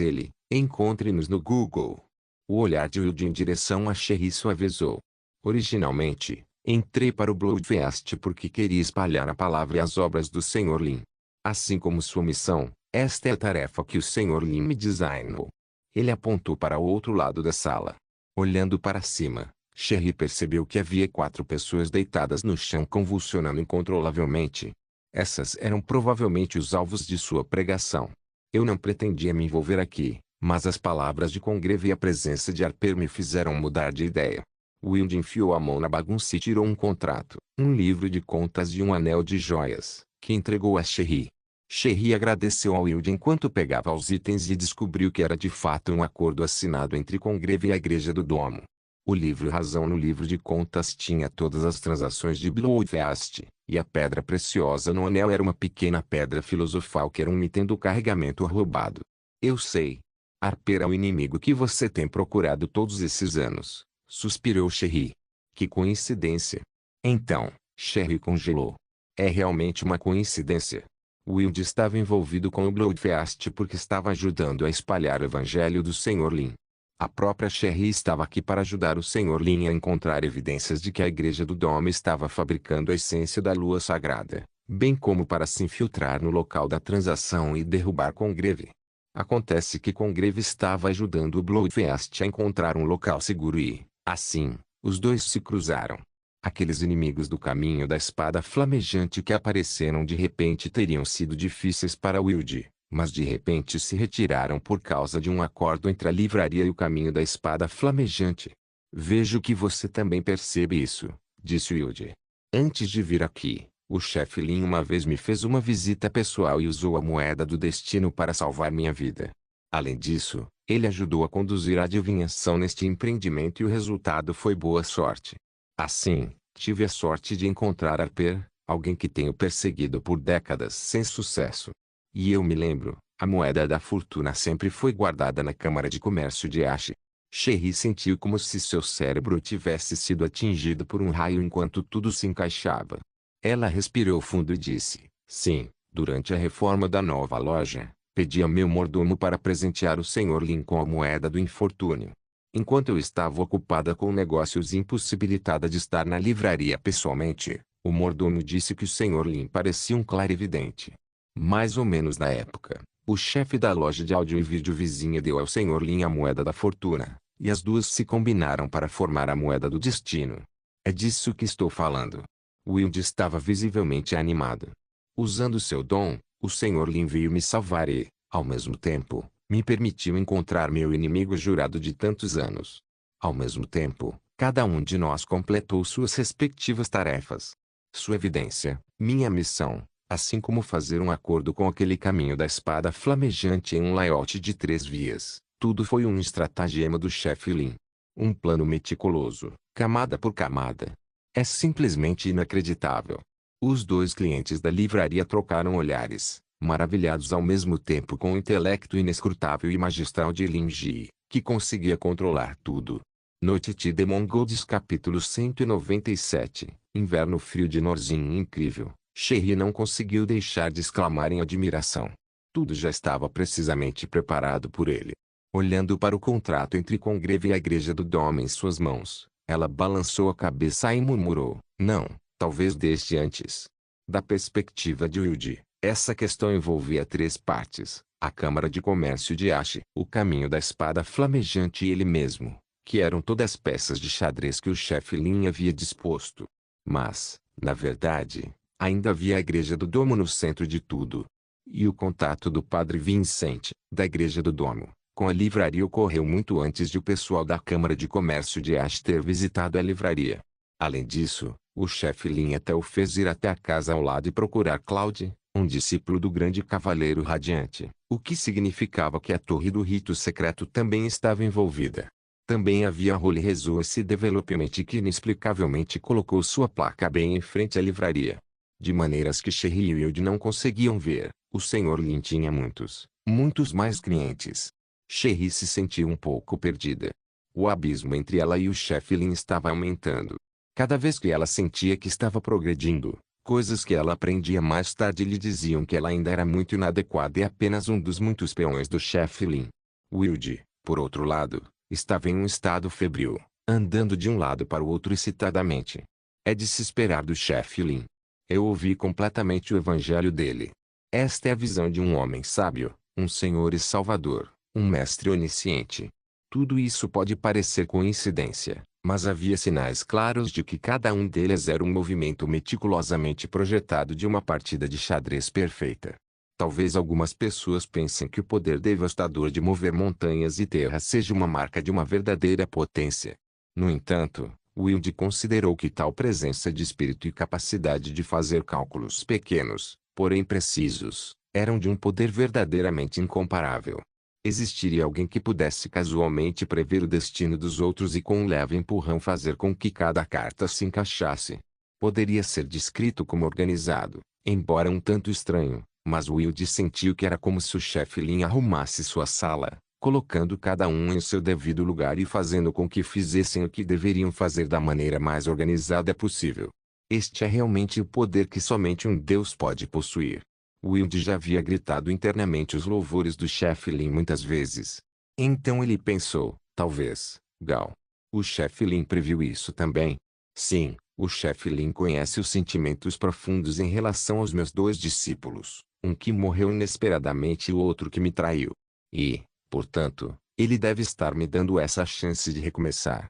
Encontre-nos no Google. O olhar de Wilde em direção a Sherry suavizou. Originalmente, entrei para o Bloodfeast porque queria espalhar a palavra e as obras do Sr. Lin. Assim como sua missão, esta é a tarefa que o Sr. Lin me designou. Ele apontou para o outro lado da sala. Olhando para cima, Sherry percebeu que havia 4 pessoas deitadas no chão convulsionando incontrolavelmente. Essas eram provavelmente os alvos de sua pregação. Eu não pretendia me envolver aqui, mas as palavras de Congreve e a presença de Harper me fizeram mudar de ideia. Wilde enfiou a mão na bagunça e tirou um contrato, um livro de contas e um anel de joias, que entregou a Sherry. Sherry agradeceu ao Wilde enquanto pegava os itens e descobriu que era de fato um acordo assinado entre Congreve e a Igreja do Domo. O livro Razão no livro de contas tinha todas as transações de Bloodfeast, e a pedra preciosa no anel era uma pequena pedra filosofal que era um item do carregamento roubado. Eu sei. Harper é o inimigo que você tem procurado todos esses anos, suspirou Sherry. Que coincidência. Então, Sherry congelou. É realmente uma coincidência. Wilde estava envolvido com o Bloodfeast porque estava ajudando a espalhar o evangelho do Sr. Lin. A própria Sherry estava aqui para ajudar o Sr. Lin a encontrar evidências de que a Igreja do Dome estava fabricando a essência da lua sagrada, bem como para se infiltrar no local da transação e derrubar Congreve. Acontece que Congreve estava ajudando o Bloodfeast a encontrar um local seguro e, assim, os dois se cruzaram. Aqueles inimigos do caminho da espada flamejante que apareceram de repente teriam sido difíceis para Wilde, mas de repente se retiraram por causa de um acordo entre a livraria e o caminho da espada flamejante. Vejo que você também percebe isso, disse Wilde. Antes de vir aqui, o chefe Lin uma vez me fez uma visita pessoal e usou a moeda do destino para salvar minha vida. Além disso, ele ajudou a conduzir a adivinhação neste empreendimento e o resultado foi boa sorte. Assim, tive a sorte de encontrar Harper, alguém que tenho perseguido por décadas sem sucesso. E eu me lembro, a moeda da fortuna sempre foi guardada na Câmara de Comércio de Ache. Sherry sentiu como se seu cérebro tivesse sido atingido por um raio enquanto tudo se encaixava. Ela respirou fundo e disse, sim, durante a reforma da nova loja, pedi ao meu mordomo para presentear o Sr. Lin com a moeda do infortúnio. Enquanto eu estava ocupada com negócios e impossibilitada de estar na livraria pessoalmente, o mordomo disse que o Sr. Lin parecia um clarividente. Mais ou menos na época, o chefe da loja de áudio e vídeo vizinha deu ao Sr. Lin a moeda da fortuna, e as duas se combinaram para formar a moeda do destino. É disso que estou falando. Wilde estava visivelmente animado. Usando seu dom, o Sr. Lin veio me salvar e, ao mesmo tempo, me permitiu encontrar meu inimigo jurado de tantos anos. Ao mesmo tempo, cada um de nós completou suas respectivas tarefas. Sua evidência, minha missão, assim como fazer um acordo com aquele caminho da espada flamejante em um layout de 3 vias, tudo foi um estratagema do chefe Lin. Um plano meticuloso, camada por camada. É simplesmente inacreditável. Os dois clientes da livraria trocaram olhares, maravilhados ao mesmo tempo com o intelecto inescrutável e magistral de Lin Ji, que conseguia controlar tudo. Noite de Mongols capítulo 197, Inverno frio de Norzin incrível. Sherry não conseguiu deixar de exclamar em admiração. Tudo já estava precisamente preparado por ele. Olhando para o contrato entre Congreve e a Igreja do Dome em suas mãos, ela balançou a cabeça e murmurou, não, talvez desde antes. Da perspectiva de Wilde, essa questão envolvia 3 partes, a Câmara de Comércio de Ache, o caminho da espada flamejante e ele mesmo, que eram todas peças de xadrez que o chefe Lin havia disposto. Mas, na verdade, ainda havia a Igreja do Domo no centro de tudo. E o contato do padre Vincent, da Igreja do Domo, com a livraria ocorreu muito antes de o pessoal da Câmara de Comércio de Ache ter visitado a livraria. Além disso, o chefe Lin até o fez ir até a casa ao lado e procurar Claude, um discípulo do grande cavaleiro radiante, o que significava que a torre do rito secreto também estava envolvida. Também havia a Holy Resource Development que inexplicavelmente colocou sua placa bem em frente à livraria. De maneiras que Sherry e Wilde não conseguiam ver, o Sr. Lin tinha muitos mais clientes. Sherry se sentiu um pouco perdida. O abismo entre ela e o chefe Lin estava aumentando. Cada vez que ela sentia que estava progredindo, coisas que ela aprendia mais tarde lhe diziam que ela ainda era muito inadequada e apenas um dos muitos peões do chefe Lin. Wilde, por outro lado, estava em um estado febril, andando de um lado para o outro excitadamente. É de se esperar do chefe Lin. Eu ouvi completamente o evangelho dele. Esta é a visão de um homem sábio, um senhor e salvador, um mestre onisciente. Tudo isso pode parecer coincidência, mas havia sinais claros de que cada um deles era um movimento meticulosamente projetado de uma partida de xadrez perfeita. Talvez algumas pessoas pensem que o poder devastador de mover montanhas e terras seja uma marca de uma verdadeira potência. No entanto, Wilde considerou que tal presença de espírito e capacidade de fazer cálculos pequenos, porém precisos, eram de um poder verdadeiramente incomparável. Existiria alguém que pudesse casualmente prever o destino dos outros e com um leve empurrão fazer com que cada carta se encaixasse. Poderia ser descrito como organizado, embora um tanto estranho. Mas Wilde sentiu que era como se o chefe Lin arrumasse sua sala, colocando cada um em seu devido lugar e fazendo com que fizessem o que deveriam fazer da maneira mais organizada possível. Este é realmente o poder que somente um Deus pode possuir. Wilde já havia gritado internamente os louvores do chefe Lin muitas vezes. Então ele pensou, talvez, Gal. O chefe Lin previu isso também. Sim, o chefe Lin conhece os sentimentos profundos em relação aos meus dois discípulos. Um que morreu inesperadamente e o outro que me traiu. E, portanto, ele deve estar me dando essa chance de recomeçar.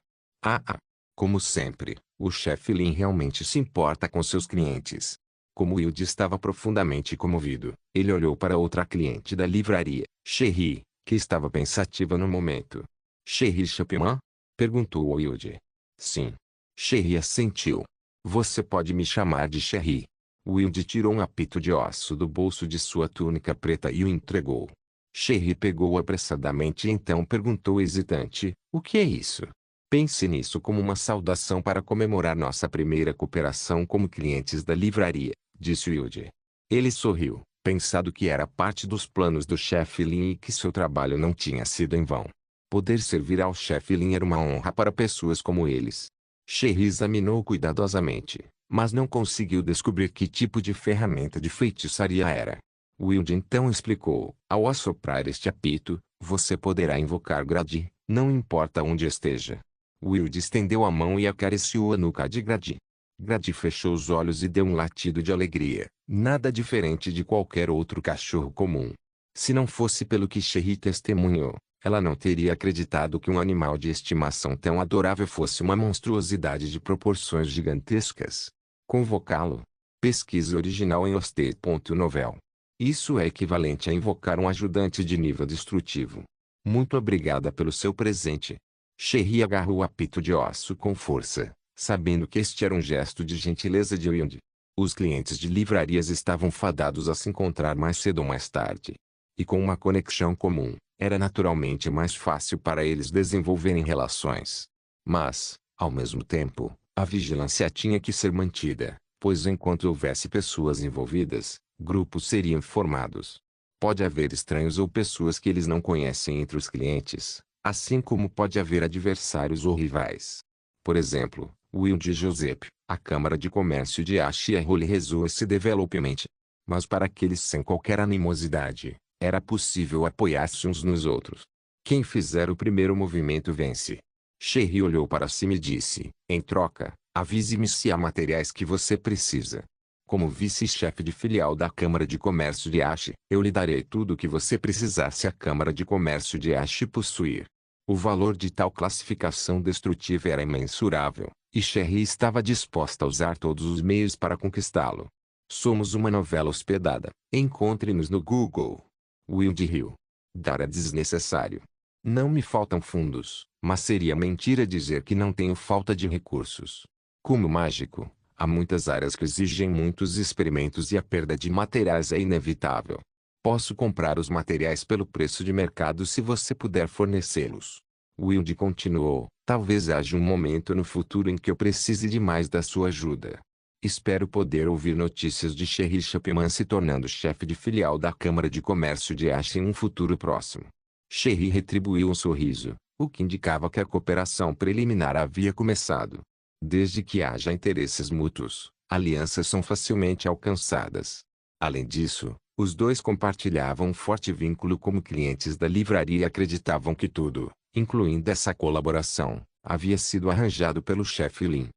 Como sempre, o chefe Lin realmente se importa com seus clientes. Como Wilde estava profundamente comovido, ele olhou para outra cliente da livraria, Sherry, que estava pensativa no momento. Sherry Chapman? Perguntou Wilde. Sim. Sherry assentiu. Você pode me chamar de Sherry. Wilde tirou um apito de osso do bolso de sua túnica preta e o entregou. Sherry pegou-o apressadamente e então perguntou hesitante, o que é isso? Pense nisso como uma saudação para comemorar nossa primeira cooperação como clientes da livraria, disse Wilde. Ele sorriu, pensando que era parte dos planos do chefe Lin e que seu trabalho não tinha sido em vão. Poder servir ao chefe Lin era uma honra para pessoas como eles. Sherry examinou cuidadosamente, mas não conseguiu descobrir que tipo de ferramenta de feitiçaria era. Wilde então explicou, ao assoprar este apito, você poderá invocar Grady, não importa onde esteja. Wilde estendeu a mão e acariciou a nuca de Grady. Grady fechou os olhos e deu um latido de alegria, nada diferente de qualquer outro cachorro comum. Se não fosse pelo que Sherry testemunhou, ela não teria acreditado que um animal de estimação tão adorável fosse uma monstruosidade de proporções gigantescas. Convocá-lo. Pesquisa original em Osted.novel. Isso é equivalente a invocar um ajudante de nível destrutivo. Muito obrigada pelo seu presente. Sherry agarrou o apito de osso com força, sabendo que este era um gesto de gentileza de Wilde. Os clientes de livrarias estavam fadados a se encontrar mais cedo ou mais tarde. E com uma conexão comum, era naturalmente mais fácil para eles desenvolverem relações. Mas, ao mesmo tempo, a vigilância tinha que ser mantida, pois enquanto houvesse pessoas envolvidas, grupos seriam formados. Pode haver estranhos ou pessoas que eles não conhecem entre os clientes, assim como pode haver adversários ou rivais. Por exemplo, Wilde e Joseph, a Câmara de Comércio de Ache e a Holy Resource Development. Mas para aqueles sem qualquer animosidade, era possível apoiar-se uns nos outros. Quem fizer o primeiro movimento vence. Sherry olhou para cima e disse, em troca, avise-me se há materiais que você precisa. Como vice-chefe de filial da Câmara de Comércio de Ache, eu lhe darei tudo o que você precisar se a Câmara de Comércio de Ache possuir. O valor de tal classificação destrutiva era imensurável, e Sherry estava disposta a usar todos os meios para conquistá-lo. Somos uma novela hospedada. Encontre-nos no Google. Wilde riu. Dar é desnecessário. Não me faltam fundos, mas seria mentira dizer que não tenho falta de recursos. Como mágico, Há muitas áreas que exigem muitos experimentos e a perda de materiais é inevitável. Posso comprar os materiais pelo preço de mercado se você puder fornecê-los. Wilde continuou. Talvez haja um momento no futuro em que eu precise de mais da sua ajuda. Espero poder ouvir notícias de Sherry Chapman se tornando chefe de filial da Câmara de Comércio de Acha em um futuro próximo. Sherry retribuiu um sorriso, o que indicava que a cooperação preliminar havia começado. Desde que haja interesses mútuos, alianças são facilmente alcançadas. Além disso, os dois compartilhavam um forte vínculo como clientes da livraria e acreditavam que tudo, incluindo essa colaboração, havia sido arranjado pelo chefe Lin.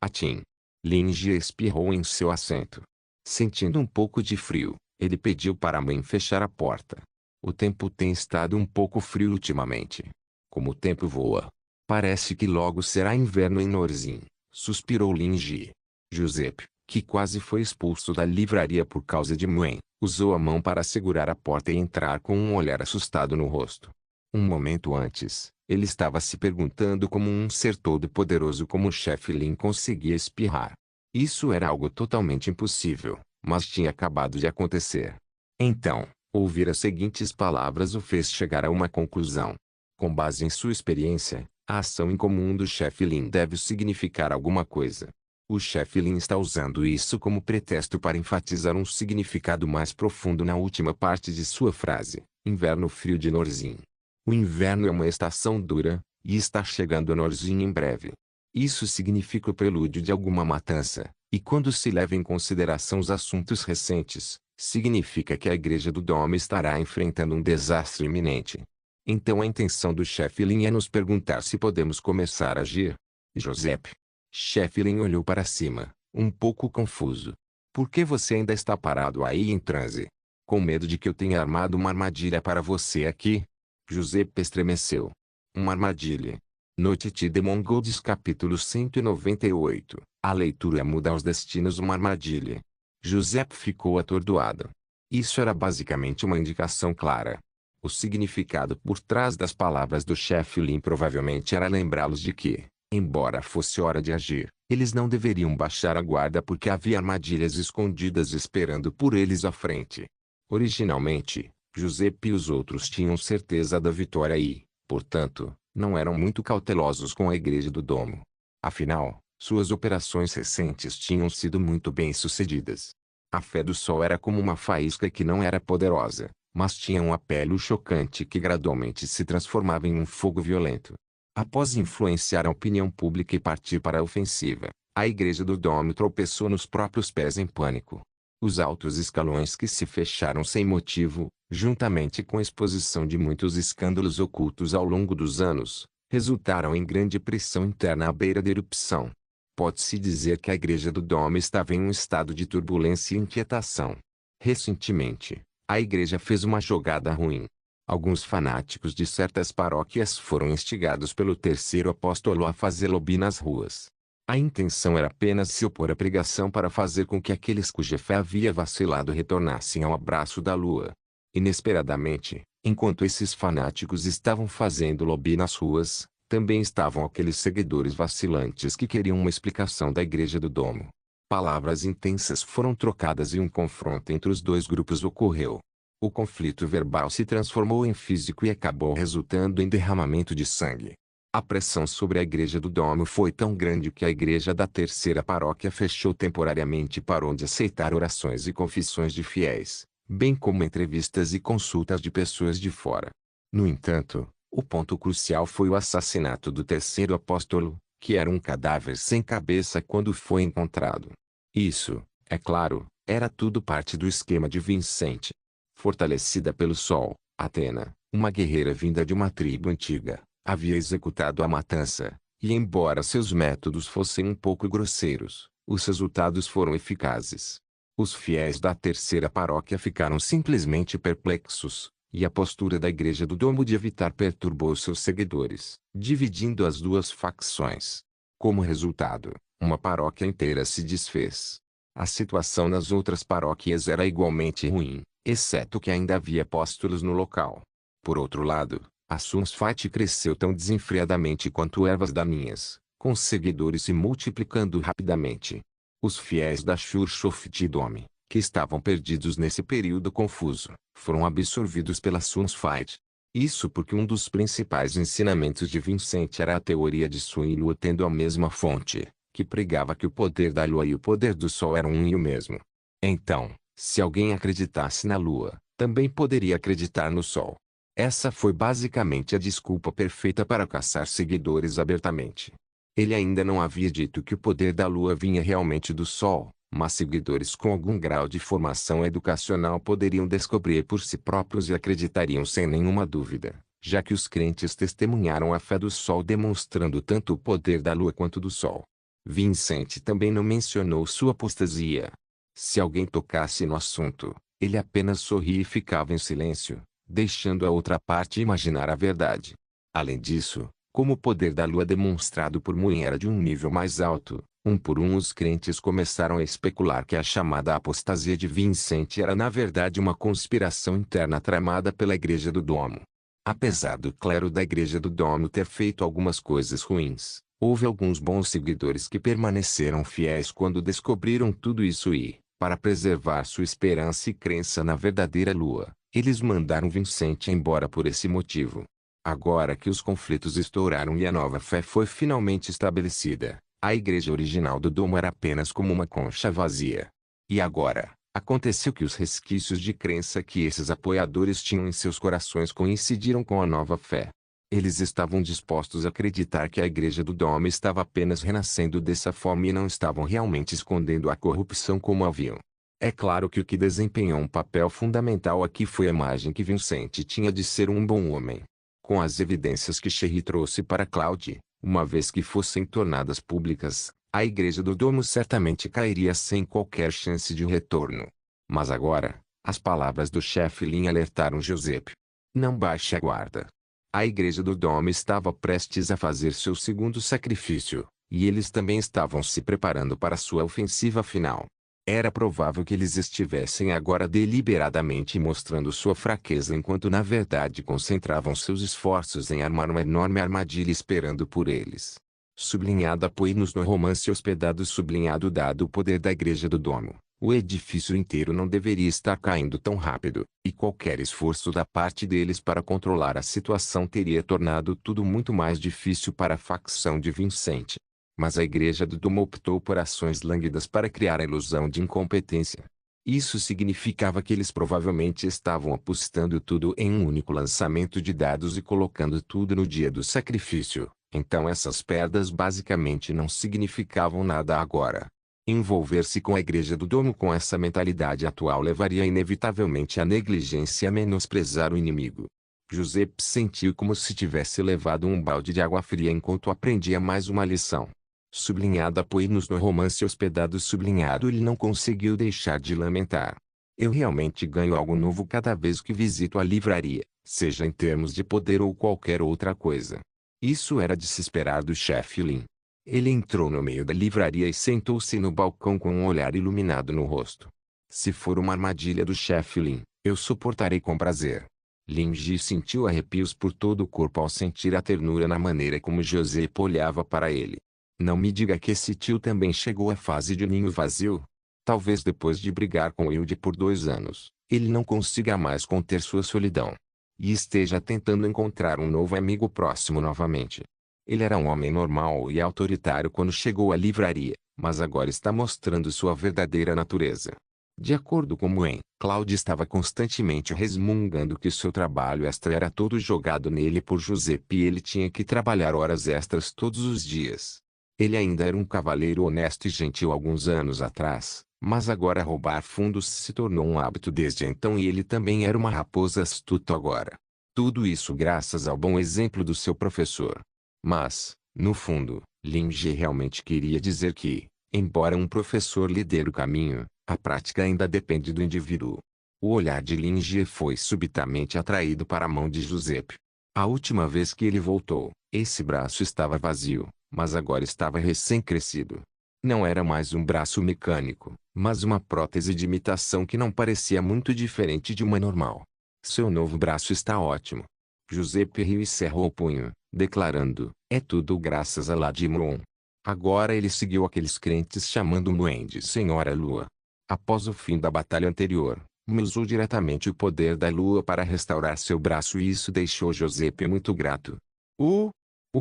Atim. Linge espirrou em seu assento. Sentindo um pouco de frio, ele pediu para a mãe fechar a porta. O tempo tem estado um pouco frio ultimamente. Como o tempo voa. Parece que logo será inverno em Norzin, suspirou Linge. Giuseppe, que quase foi expulso da livraria por causa de Muen, usou a mão para segurar a porta e entrar com um olhar assustado no rosto. Um momento antes, ele estava se perguntando como um ser todo-poderoso como o chefe Lin conseguia espirrar. Isso era algo totalmente impossível, mas tinha acabado de acontecer. Então, ouvir as seguintes palavras o fez chegar a uma conclusão. Com base em sua experiência, a ação incomum do chefe Lin deve significar alguma coisa. O chefe Lin está usando isso como pretexto para enfatizar um significado mais profundo na última parte de sua frase, inverno frio de Norzin. O inverno é uma estação dura, e está chegando a Norzin em breve. Isso significa o prelúdio de alguma matança, e quando se leva em consideração os assuntos recentes, significa que a igreja do Dome estará enfrentando um desastre iminente. Então a intenção do chefe Lin é nos perguntar se podemos começar a agir. Giuseppe. Chefe Lin olhou para cima, um pouco confuso. Por que você ainda está parado aí em transe? Com medo de que eu tenha armado uma armadilha para você aqui? Giuseppe estremeceu. Uma armadilha. Noite de Mongols capítulo 198. A leitura muda os destinos. Uma armadilha. Giuseppe ficou atordoado. Isso era basicamente uma indicação clara. O significado por trás das palavras do chefe Lin provavelmente era lembrá-los de que, embora fosse hora de agir, eles não deveriam baixar a guarda porque havia armadilhas escondidas esperando por eles à frente. Originalmente, Giuseppe e os outros tinham certeza da vitória e, portanto, não eram muito cautelosos com a Igreja do Domo. Afinal, suas operações recentes tinham sido muito bem-sucedidas. A fé do Sol era como uma faísca que não era poderosa, mas tinha um apelo chocante que gradualmente se transformava em um fogo violento. Após influenciar a opinião pública e partir para a ofensiva, a Igreja do Domo tropeçou nos próprios pés em pânico. Os altos escalões que se fecharam sem motivo, juntamente com a exposição de muitos escândalos ocultos ao longo dos anos, resultaram em grande pressão interna à beira da erupção. Pode-se dizer que a Igreja do Domo estava em um estado de turbulência e inquietação. Recentemente, a Igreja fez uma jogada ruim. Alguns fanáticos de certas paróquias foram instigados pelo terceiro apóstolo a fazer lobby nas ruas. A intenção era apenas se opor à pregação para fazer com que aqueles cuja fé havia vacilado retornassem ao abraço da lua. Inesperadamente, enquanto esses fanáticos estavam fazendo lobby nas ruas, também estavam aqueles seguidores vacilantes que queriam uma explicação da Igreja do Domo. Palavras intensas foram trocadas e um confronto entre os dois grupos ocorreu. O conflito verbal se transformou em físico e acabou resultando em derramamento de sangue. A pressão sobre a Igreja do Domo foi tão grande que a igreja da terceira paróquia fechou temporariamente e parou de aceitar orações e confissões de fiéis, bem como entrevistas e consultas de pessoas de fora. No entanto, o ponto crucial foi o assassinato do terceiro apóstolo, que era um cadáver sem cabeça quando foi encontrado. Isso, é claro, era tudo parte do esquema de Vincente. Fortalecida pelo sol, Atena, uma guerreira vinda de uma tribo antiga, havia executado a matança, e embora seus métodos fossem um pouco grosseiros, os resultados foram eficazes. Os fiéis da terceira paróquia ficaram simplesmente perplexos, e a postura da Igreja do Domo de evitar perturbou seus seguidores, dividindo as duas facções. Como resultado, uma paróquia inteira se desfez. A situação nas outras paróquias era igualmente ruim, exceto que ainda havia apóstolos no local. Por outro lado, a Sunspite cresceu tão desenfreadamente quanto ervas daninhas, com seguidores se multiplicando rapidamente. Os fiéis da Shur-Shofti-Dome, que estavam perdidos nesse período confuso, foram absorvidos pela Sunfight. Isso porque um dos principais ensinamentos de Vincent era a teoria de Sun e Lua tendo a mesma fonte, que pregava que o poder da Lua e o poder do Sol eram um e o mesmo. Então, se alguém acreditasse na Lua, também poderia acreditar no Sol. Essa foi basicamente a desculpa perfeita para caçar seguidores abertamente. Ele ainda não havia dito que o poder da Lua vinha realmente do Sol, mas seguidores com algum grau de formação educacional poderiam descobrir por si próprios e acreditariam sem nenhuma dúvida, já que os crentes testemunharam a fé do Sol demonstrando tanto o poder da Lua quanto do Sol. Vincent também não mencionou sua apostasia. Se alguém tocasse no assunto, ele apenas sorria e ficava em silêncio, deixando a outra parte imaginar a verdade. Além disso, como o poder da Lua demonstrado por Moon era de um nível mais alto, um por um os crentes começaram a especular que a chamada apostasia de Vincent era na verdade uma conspiração interna tramada pela Igreja do Domo. Apesar do clero da Igreja do Domo ter feito algumas coisas ruins, houve alguns bons seguidores que permaneceram fiéis quando descobriram tudo isso e, para preservar sua esperança e crença na verdadeira Lua, eles mandaram Vincent embora por esse motivo. Agora que os conflitos estouraram e a nova fé foi finalmente estabelecida, a igreja original do Domo era apenas como uma concha vazia. E agora, aconteceu que os resquícios de crença que esses apoiadores tinham em seus corações coincidiram com a nova fé. Eles estavam dispostos a acreditar que a igreja do Domo estava apenas renascendo dessa forma e não estavam realmente escondendo a corrupção como haviam. É claro que o que desempenhou um papel fundamental aqui foi a imagem que Vincent tinha de ser um bom homem. Com as evidências que Sherry trouxe para Claude, uma vez que fossem tornadas públicas, a igreja do Domo certamente cairia sem qualquer chance de retorno. Mas agora, as palavras do chefe Lin alertaram Giuseppe. Não baixe a guarda. A igreja do Domo estava prestes a fazer seu segundo sacrifício, e eles também estavam se preparando para sua ofensiva final. Era provável que eles estivessem agora deliberadamente mostrando sua fraqueza enquanto na verdade concentravam seus esforços em armar uma enorme armadilha esperando por eles. Sublinhado apoie-nos no romance hospedado sublinhado dado o poder da Igreja do Domo, o edifício inteiro não deveria estar caindo tão rápido, e qualquer esforço da parte deles para controlar a situação teria tornado tudo muito mais difícil para a facção de Vincent. Mas a Igreja do Domo optou por ações lânguidas para criar a ilusão de incompetência. Isso significava que eles provavelmente estavam apostando tudo em um único lançamento de dados e colocando tudo no dia do sacrifício, então essas perdas basicamente não significavam nada agora. Envolver-se com a Igreja do Domo com essa mentalidade atual levaria inevitavelmente à negligência e a menosprezar o inimigo. Giuseppe sentiu como se tivesse levado um balde de água fria enquanto aprendia mais uma lição. Sublinhado apoie-nos no romance hospedado sublinhado ele não conseguiu deixar de lamentar. Eu realmente ganho algo novo cada vez que visito a livraria, seja em termos de poder ou qualquer outra coisa. Isso era de se esperar do chefe Lin. Ele entrou no meio da livraria e sentou-se no balcão com um olhar iluminado no rosto. Se for uma armadilha do chefe Lin, eu suportarei com prazer. Lin Ji sentiu arrepios por todo o corpo ao sentir a ternura na maneira como Giuseppe olhava para ele. Não me diga que esse tio também chegou à fase de ninho vazio. Talvez depois de brigar com Wilde por 2 anos, ele não consiga mais conter sua solidão. E esteja tentando encontrar um novo amigo próximo novamente. Ele era um homem normal e autoritário quando chegou à livraria, mas agora está mostrando sua verdadeira natureza. De acordo com Moen, Claude estava constantemente resmungando que seu trabalho extra era todo jogado nele por Giuseppe e ele tinha que trabalhar horas extras todos os dias. Ele ainda era um cavaleiro honesto e gentil alguns anos atrás, mas agora roubar fundos se tornou um hábito desde então e ele também era uma raposa astuta agora. Tudo isso graças ao bom exemplo do seu professor. Mas, no fundo, Lin Ji realmente queria dizer que, embora um professor lhe dê o caminho, a prática ainda depende do indivíduo. O olhar de Lin Ji foi subitamente atraído para a mão de Giuseppe. A última vez que ele voltou, esse braço estava vazio, mas agora estava recém-crescido. Não era mais um braço mecânico, mas uma prótese de imitação que não parecia muito diferente de uma normal. Seu novo braço está ótimo. Giuseppe riu e cerrou o punho, declarando, é tudo graças a Ladimon. Agora ele seguiu aqueles crentes chamando Muen de Senhora Lua. Após o fim da batalha anterior, Mu usou diretamente o poder da lua para restaurar seu braço e isso deixou Giuseppe muito grato. O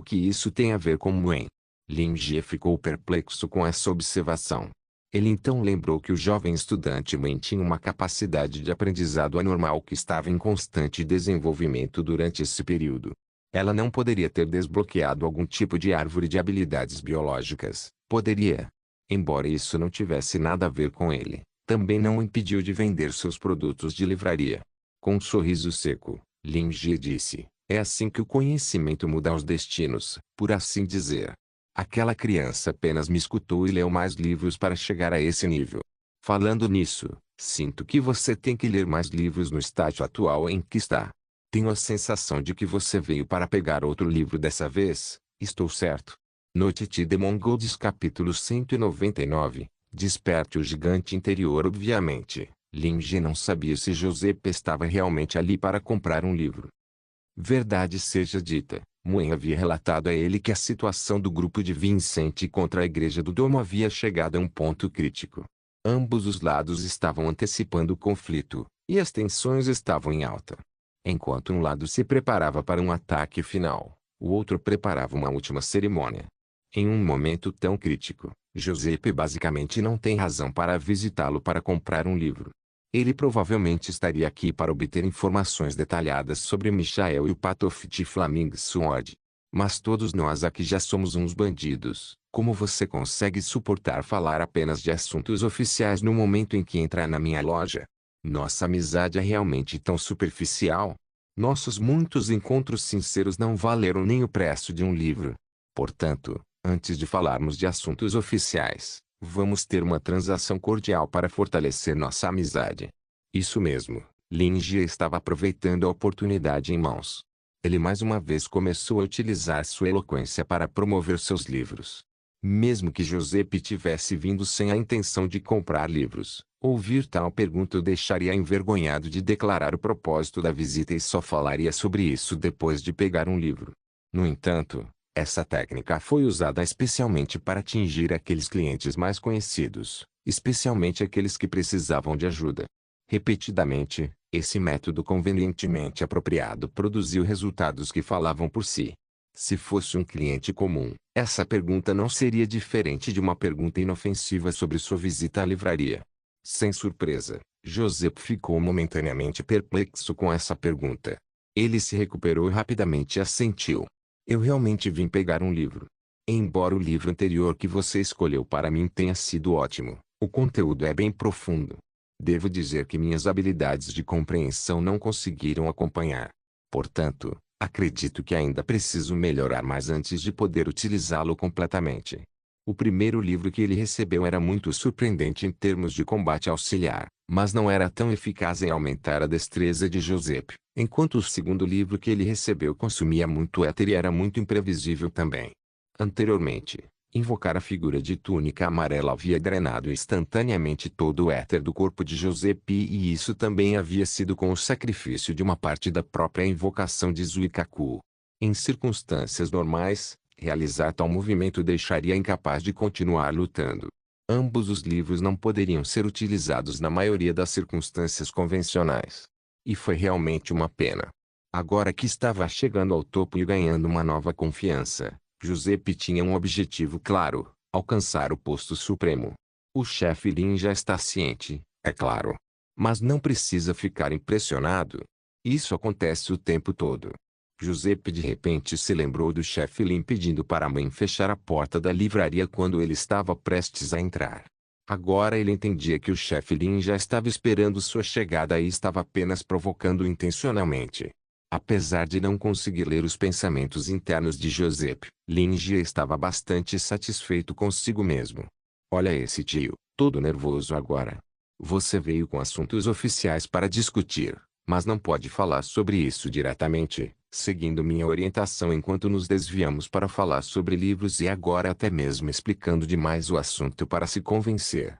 que isso tem a ver com Muen? Lin Jie ficou perplexo com essa observação. Ele então lembrou que o jovem estudante Muen tinha uma capacidade de aprendizado anormal que estava em constante desenvolvimento durante esse período. Ela não poderia ter desbloqueado algum tipo de árvore de habilidades biológicas, poderia. Embora isso não tivesse nada a ver com ele, também não o impediu de vender seus produtos de livraria. Com um sorriso seco, Lin Jie disse, é assim que o conhecimento muda os destinos, por assim dizer. Aquela criança apenas me escutou e leu mais livros para chegar a esse nível. Falando nisso, sinto que você tem que ler mais livros no estágio atual em que está. Tenho a sensação de que você veio para pegar outro livro dessa vez, estou certo? Noite de Mongols capítulo 199, Desperte o gigante interior. Obviamente, Lin Jie não sabia se Giuseppe estava realmente ali para comprar um livro. Verdade seja dita, Muen havia relatado a ele que a situação do grupo de Vincent contra a igreja do Domo havia chegado a um ponto crítico. Ambos os lados estavam antecipando o conflito, e as tensões estavam em alta. Enquanto um lado se preparava para um ataque final, o outro preparava uma última cerimônia. Em um momento tão crítico, Giuseppe basicamente não tem razão para visitá-lo para comprar um livro. Ele provavelmente estaria aqui para obter informações detalhadas sobre Michael e o Patofit Flaming Sword. Mas todos nós aqui já somos uns bandidos. Como você consegue suportar falar apenas de assuntos oficiais no momento em que entrar na minha loja? Nossa amizade é realmente tão superficial? Nossos muitos encontros sinceros não valeram nem o preço de um livro. Portanto, antes de falarmos de assuntos oficiais, vamos ter uma transação cordial para fortalecer nossa amizade. Isso mesmo, Lin Jie estava aproveitando a oportunidade em mãos. Ele mais uma vez começou a utilizar sua eloquência para promover seus livros. Mesmo que Giuseppe tivesse vindo sem a intenção de comprar livros, ouvir tal pergunta o deixaria envergonhado de declarar o propósito da visita e só falaria sobre isso depois de pegar um livro. No entanto, essa técnica foi usada especialmente para atingir aqueles clientes mais conhecidos, especialmente aqueles que precisavam de ajuda. Repetidamente, esse método convenientemente apropriado produziu resultados que falavam por si. Se fosse um cliente comum, essa pergunta não seria diferente de uma pergunta inofensiva sobre sua visita à livraria. Sem surpresa, Giuseppe ficou momentaneamente perplexo com essa pergunta. Ele se recuperou e rapidamente assentiu. Eu realmente vim pegar um livro. Embora o livro anterior que você escolheu para mim tenha sido ótimo, o conteúdo é bem profundo. Devo dizer que minhas habilidades de compreensão não conseguiram acompanhar. Portanto, acredito que ainda preciso melhorar mais antes de poder utilizá-lo completamente. O primeiro livro que ele recebeu era muito surpreendente em termos de combate auxiliar, mas não era tão eficaz em aumentar a destreza de Giuseppe, enquanto o segundo livro que ele recebeu consumia muito éter e era muito imprevisível também. Anteriormente, invocar a figura de túnica amarela havia drenado instantaneamente todo o éter do corpo de Giuseppe e isso também havia sido com o sacrifício de uma parte da própria invocação de Zuikaku. Em circunstâncias normais, realizar tal movimento deixaria incapaz de continuar lutando. Ambos os livros não poderiam ser utilizados na maioria das circunstâncias convencionais. E foi realmente uma pena. Agora que estava chegando ao topo e ganhando uma nova confiança, Giuseppe tinha um objetivo claro: alcançar o posto supremo. O chefe Lin já está ciente, é claro. Mas não precisa ficar impressionado. Isso acontece o tempo todo. Giuseppe de repente se lembrou do chefe Lin pedindo para a mãe fechar a porta da livraria quando ele estava prestes a entrar. Agora ele entendia que o chefe Lin já estava esperando sua chegada e estava apenas provocando intencionalmente. Apesar de não conseguir ler os pensamentos internos de Giuseppe, Lin Jie estava bastante satisfeito consigo mesmo. Olha esse tio, todo nervoso agora. Você veio com assuntos oficiais para discutir, mas não pode falar sobre isso diretamente, seguindo minha orientação enquanto nos desviamos para falar sobre livros e agora até mesmo explicando demais o assunto para se convencer.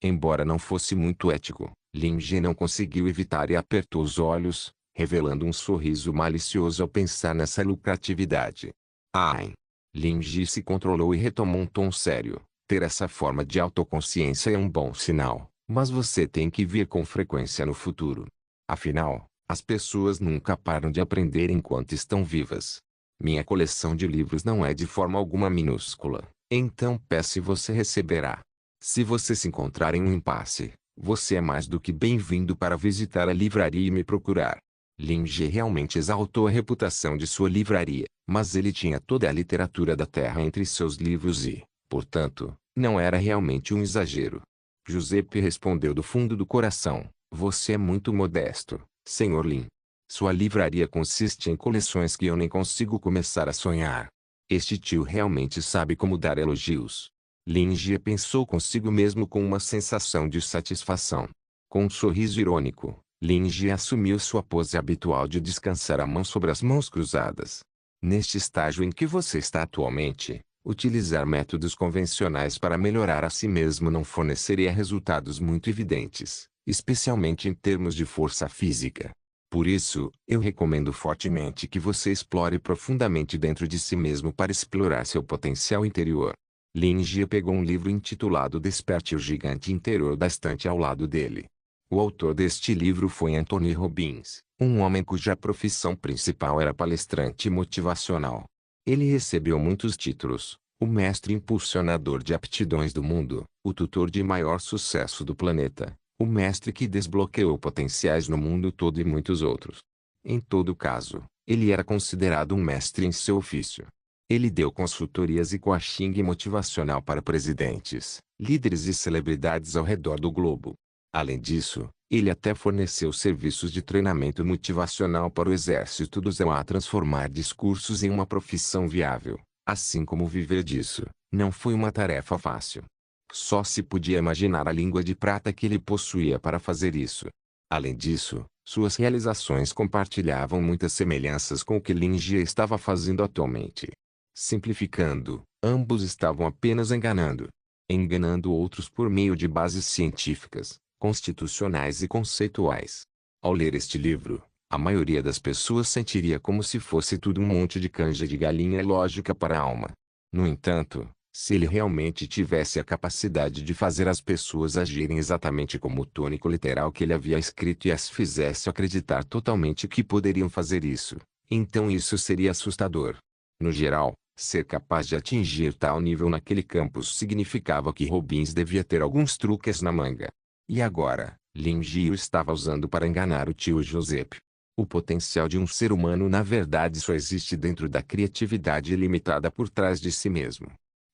Embora não fosse muito ético, Lin Jie não conseguiu evitar e apertou os olhos, revelando um sorriso malicioso ao pensar nessa lucratividade. Ai! Lin Ji se controlou e retomou um tom sério. Ter essa forma de autoconsciência é um bom sinal, mas você tem que vir com frequência no futuro. Afinal, as pessoas nunca param de aprender enquanto estão vivas. Minha coleção de livros não é de forma alguma minúscula, então peço e você receberá. Se você se encontrar em um impasse, você é mais do que bem-vindo para visitar a livraria e me procurar. Lin Ji realmente exaltou a reputação de sua livraria, mas ele tinha toda a literatura da Terra entre seus livros e, portanto, não era realmente um exagero. Giuseppe respondeu do fundo do coração: você é muito modesto, Sr. Lin. Sua livraria consiste em coleções que eu nem consigo começar a sonhar. Este tio realmente sabe como dar elogios. Lin Ji pensou consigo mesmo com uma sensação de satisfação. Com um sorriso irônico, Lin Ji assumiu sua pose habitual de descansar a mão sobre as mãos cruzadas. Neste estágio em que você está atualmente, utilizar métodos convencionais para melhorar a si mesmo não forneceria resultados muito evidentes, especialmente em termos de força física. Por isso, eu recomendo fortemente que você explore profundamente dentro de si mesmo para explorar seu potencial interior. Lin Ji pegou um livro intitulado Desperte o Gigante Interior da estante ao lado dele. O autor deste livro foi Anthony Robbins, um homem cuja profissão principal era palestrante motivacional. Ele recebeu muitos títulos: o mestre impulsionador de aptidões do mundo, o tutor de maior sucesso do planeta, o mestre que desbloqueou potenciais no mundo todo e muitos outros. Em todo caso, ele era considerado um mestre em seu ofício. Ele deu consultorias e coaching motivacional para presidentes, líderes e celebridades ao redor do globo. Além disso, ele até forneceu serviços de treinamento motivacional para o exército do ZEU a transformar discursos em uma profissão viável, assim como viver disso. Não foi uma tarefa fácil. Só se podia imaginar a língua de prata que ele possuía para fazer isso. Além disso, suas realizações compartilhavam muitas semelhanças com o que Lin Ji estava fazendo atualmente. Simplificando, ambos estavam apenas enganando outros por meio de bases científicas, constitucionais e conceituais. Ao ler este livro, a maioria das pessoas sentiria como se fosse tudo um monte de canja de galinha lógica para a alma. No entanto, se ele realmente tivesse a capacidade de fazer as pessoas agirem exatamente como o tônico literal que ele havia escrito e as fizesse acreditar totalmente que poderiam fazer isso, então isso seria assustador. No geral, ser capaz de atingir tal nível naquele campus significava que Robbins devia ter alguns truques na manga. E agora, Lin Ji o estava usando para enganar o tio Giuseppe. O potencial de um ser humano na verdade só existe dentro da criatividade ilimitada por trás de si mesmo.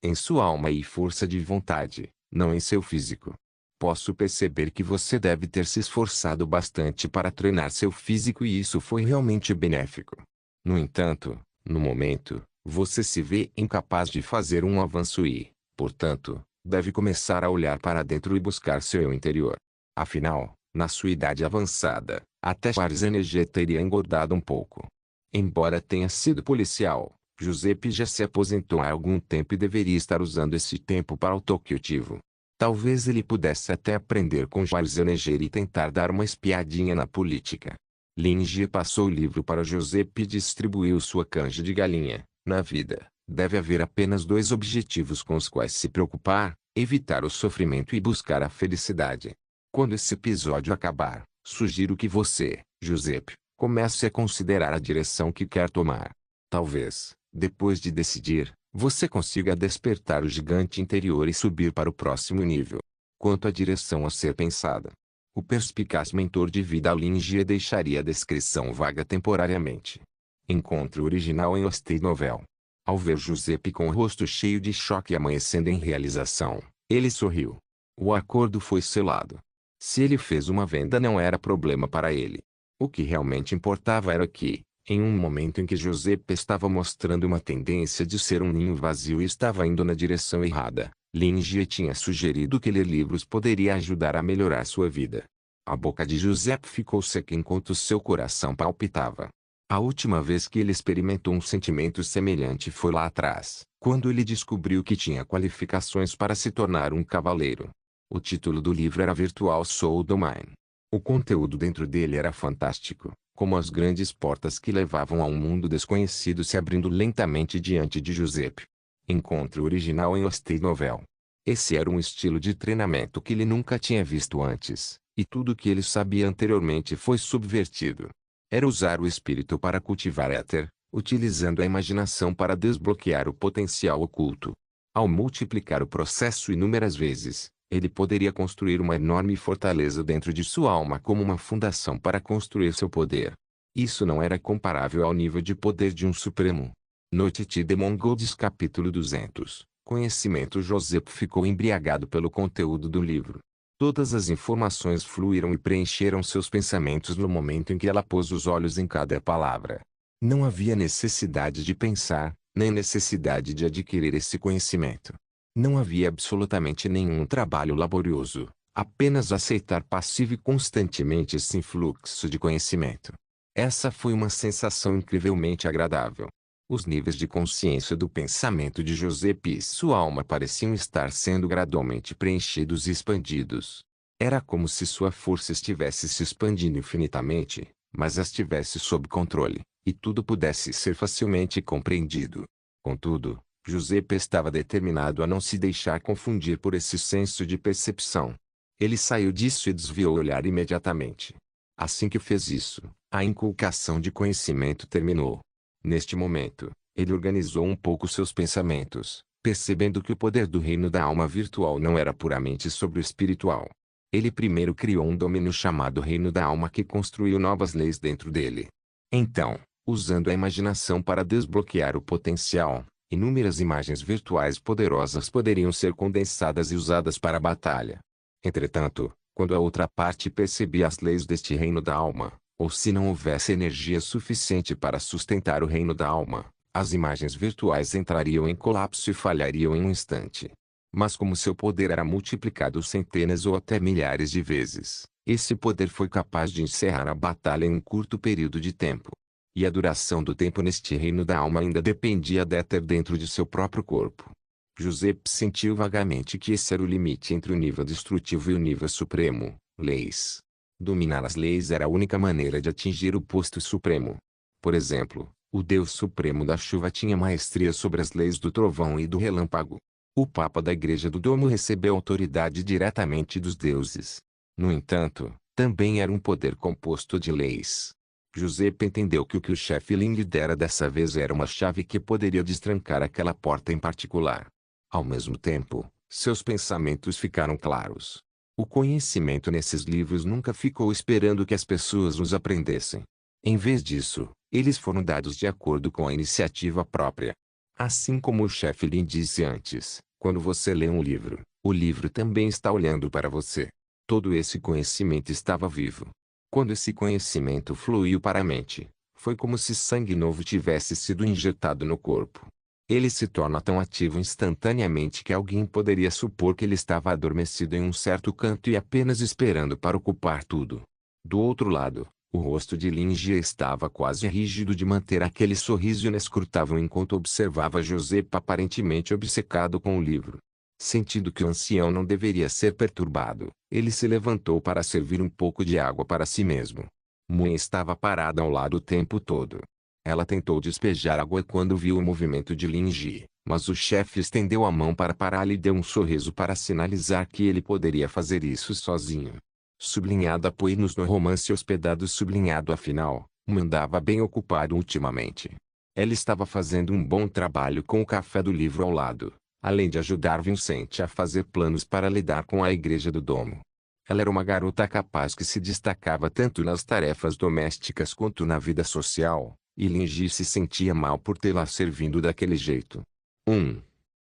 Em sua alma e força de vontade, não em seu físico. Posso perceber que você deve ter se esforçado bastante para treinar seu físico e isso foi realmente benéfico. No entanto, no momento, você se vê incapaz de fazer um avanço e, portanto, deve começar a olhar para dentro e buscar seu eu interior. Afinal, na sua idade avançada, até Schwarzenegger teria engordado um pouco. Embora tenha sido policial, Giuseppe já se aposentou há algum tempo e deveria estar usando esse tempo para autocultivo. Talvez ele pudesse até aprender com Schwarzenegger e tentar dar uma espiadinha na política. Lin Ji passou o livro para Giuseppe e distribuiu sua canja de galinha. Na vida, deve haver apenas dois objetivos com os quais se preocupar: evitar o sofrimento e buscar a felicidade. Quando esse episódio acabar, sugiro que você, Giuseppe, comece a considerar a direção que quer tomar. Talvez, depois de decidir, você consiga despertar o gigante interior e subir para o próximo nível. Quanto à direção a ser pensada, o perspicaz mentor de vida Lin Ji deixaria a descrição vaga temporariamente. Encontre o original em Hosted Novel. Ao ver Giuseppe com o rosto cheio de choque amanhecendo em realização, ele sorriu. O acordo foi selado. Se ele fez uma venda não era problema para ele. O que realmente importava era que, em um momento em que Giuseppe estava mostrando uma tendência de ser um ninho vazio e estava indo na direção errada, Lin Ji tinha sugerido que ler livros poderia ajudar a melhorar sua vida. A boca de Giuseppe ficou seca enquanto seu coração palpitava. A última vez que ele experimentou um sentimento semelhante foi lá atrás, quando ele descobriu que tinha qualificações para se tornar um cavaleiro. O título do livro era Virtual Soul Domain. O conteúdo dentro dele era fantástico, como as grandes portas que levavam a um mundo desconhecido se abrindo lentamente diante de Giuseppe. Encontre o original em Hosted Novel. Esse era um estilo de treinamento que ele nunca tinha visto antes, e tudo que ele sabia anteriormente foi subvertido. Era usar o espírito para cultivar éter, utilizando a imaginação para desbloquear o potencial oculto. Ao multiplicar o processo inúmeras vezes, ele poderia construir uma enorme fortaleza dentro de sua alma como uma fundação para construir seu poder. Isso não era comparável ao nível de poder de um Supremo. Noite de Mongols capítulo 200. Conhecimento. Joseph ficou embriagado pelo conteúdo do livro. Todas as informações fluíram e preencheram seus pensamentos no momento em que ela pôs os olhos em cada palavra. Não havia necessidade de pensar, nem necessidade de adquirir esse conhecimento. Não havia absolutamente nenhum trabalho laborioso, apenas aceitar passivo e constantemente esse influxo de conhecimento. Essa foi uma sensação incrivelmente agradável. Os níveis de consciência do pensamento de Joseph e sua alma pareciam estar sendo gradualmente preenchidos e expandidos. Era como se sua força estivesse se expandindo infinitamente, mas a estivesse sob controle, e tudo pudesse ser facilmente compreendido. Contudo, Joseph estava determinado a não se deixar confundir por esse senso de percepção. Ele saiu disso e desviou o olhar imediatamente. Assim que fez isso, a inculcação de conhecimento terminou. Neste momento, ele organizou um pouco seus pensamentos, percebendo que o poder do reino da alma virtual não era puramente sobre o espiritual. Ele primeiro criou um domínio chamado reino da alma que construiu novas leis dentro dele. Então, usando a imaginação para desbloquear o potencial, inúmeras imagens virtuais poderosas poderiam ser condensadas e usadas para a batalha. Entretanto, quando a outra parte percebia as leis deste reino da alma, ou se não houvesse energia suficiente para sustentar o reino da alma, as imagens virtuais entrariam em colapso e falhariam em um instante. Mas como seu poder era multiplicado centenas ou até milhares de vezes, esse poder foi capaz de encerrar a batalha em um curto período de tempo. E a duração do tempo neste reino da alma ainda dependia da éter dentro de seu próprio corpo. Joseph sentiu vagamente que esse era o limite entre o nível destrutivo e o nível supremo, leis. Dominar as leis era a única maneira de atingir o posto supremo. Por exemplo, o Deus Supremo da Chuva tinha maestria sobre as leis do trovão e do relâmpago. O Papa da Igreja do Domo recebeu autoridade diretamente dos deuses. No entanto, também era um poder composto de leis. Joseph entendeu que o que o chefe Ling lhe dera dessa vez era uma chave que poderia destrancar aquela porta em particular. Ao mesmo tempo, seus pensamentos ficaram claros. O conhecimento nesses livros nunca ficou esperando que as pessoas os aprendessem. Em vez disso, eles foram dados de acordo com a iniciativa própria. Assim como o chefe Lin disse antes, quando você lê um livro, o livro também está olhando para você. Todo esse conhecimento estava vivo. Quando esse conhecimento fluiu para a mente, foi como se sangue novo tivesse sido injetado no corpo. Ele se torna tão ativo instantaneamente que alguém poderia supor que ele estava adormecido em um certo canto e apenas esperando para ocupar tudo. Do outro lado, o rosto de Lin Jie estava quase rígido de manter aquele sorriso inescrutável enquanto observava Joseph aparentemente obcecado com o livro. Sentindo que o ancião não deveria ser perturbado, ele se levantou para servir um pouco de água para si mesmo. Muen estava parada ao lado o tempo todo. Ela tentou despejar água quando viu o movimento de Lin Jie, mas o chefe estendeu a mão para pará-la e deu um sorriso para sinalizar que ele poderia fazer isso sozinho. Sublinhado apoie-nos no romance hospedado sublinhado afinal, andava bem ocupado ultimamente. Ela estava fazendo um bom trabalho com o café do livro ao lado, além de ajudar Vincent a fazer planos para lidar com a igreja do domo. Ela era uma garota capaz que se destacava tanto nas tarefas domésticas quanto na vida social, e Lin Jie se sentia mal por tê-la servindo daquele jeito.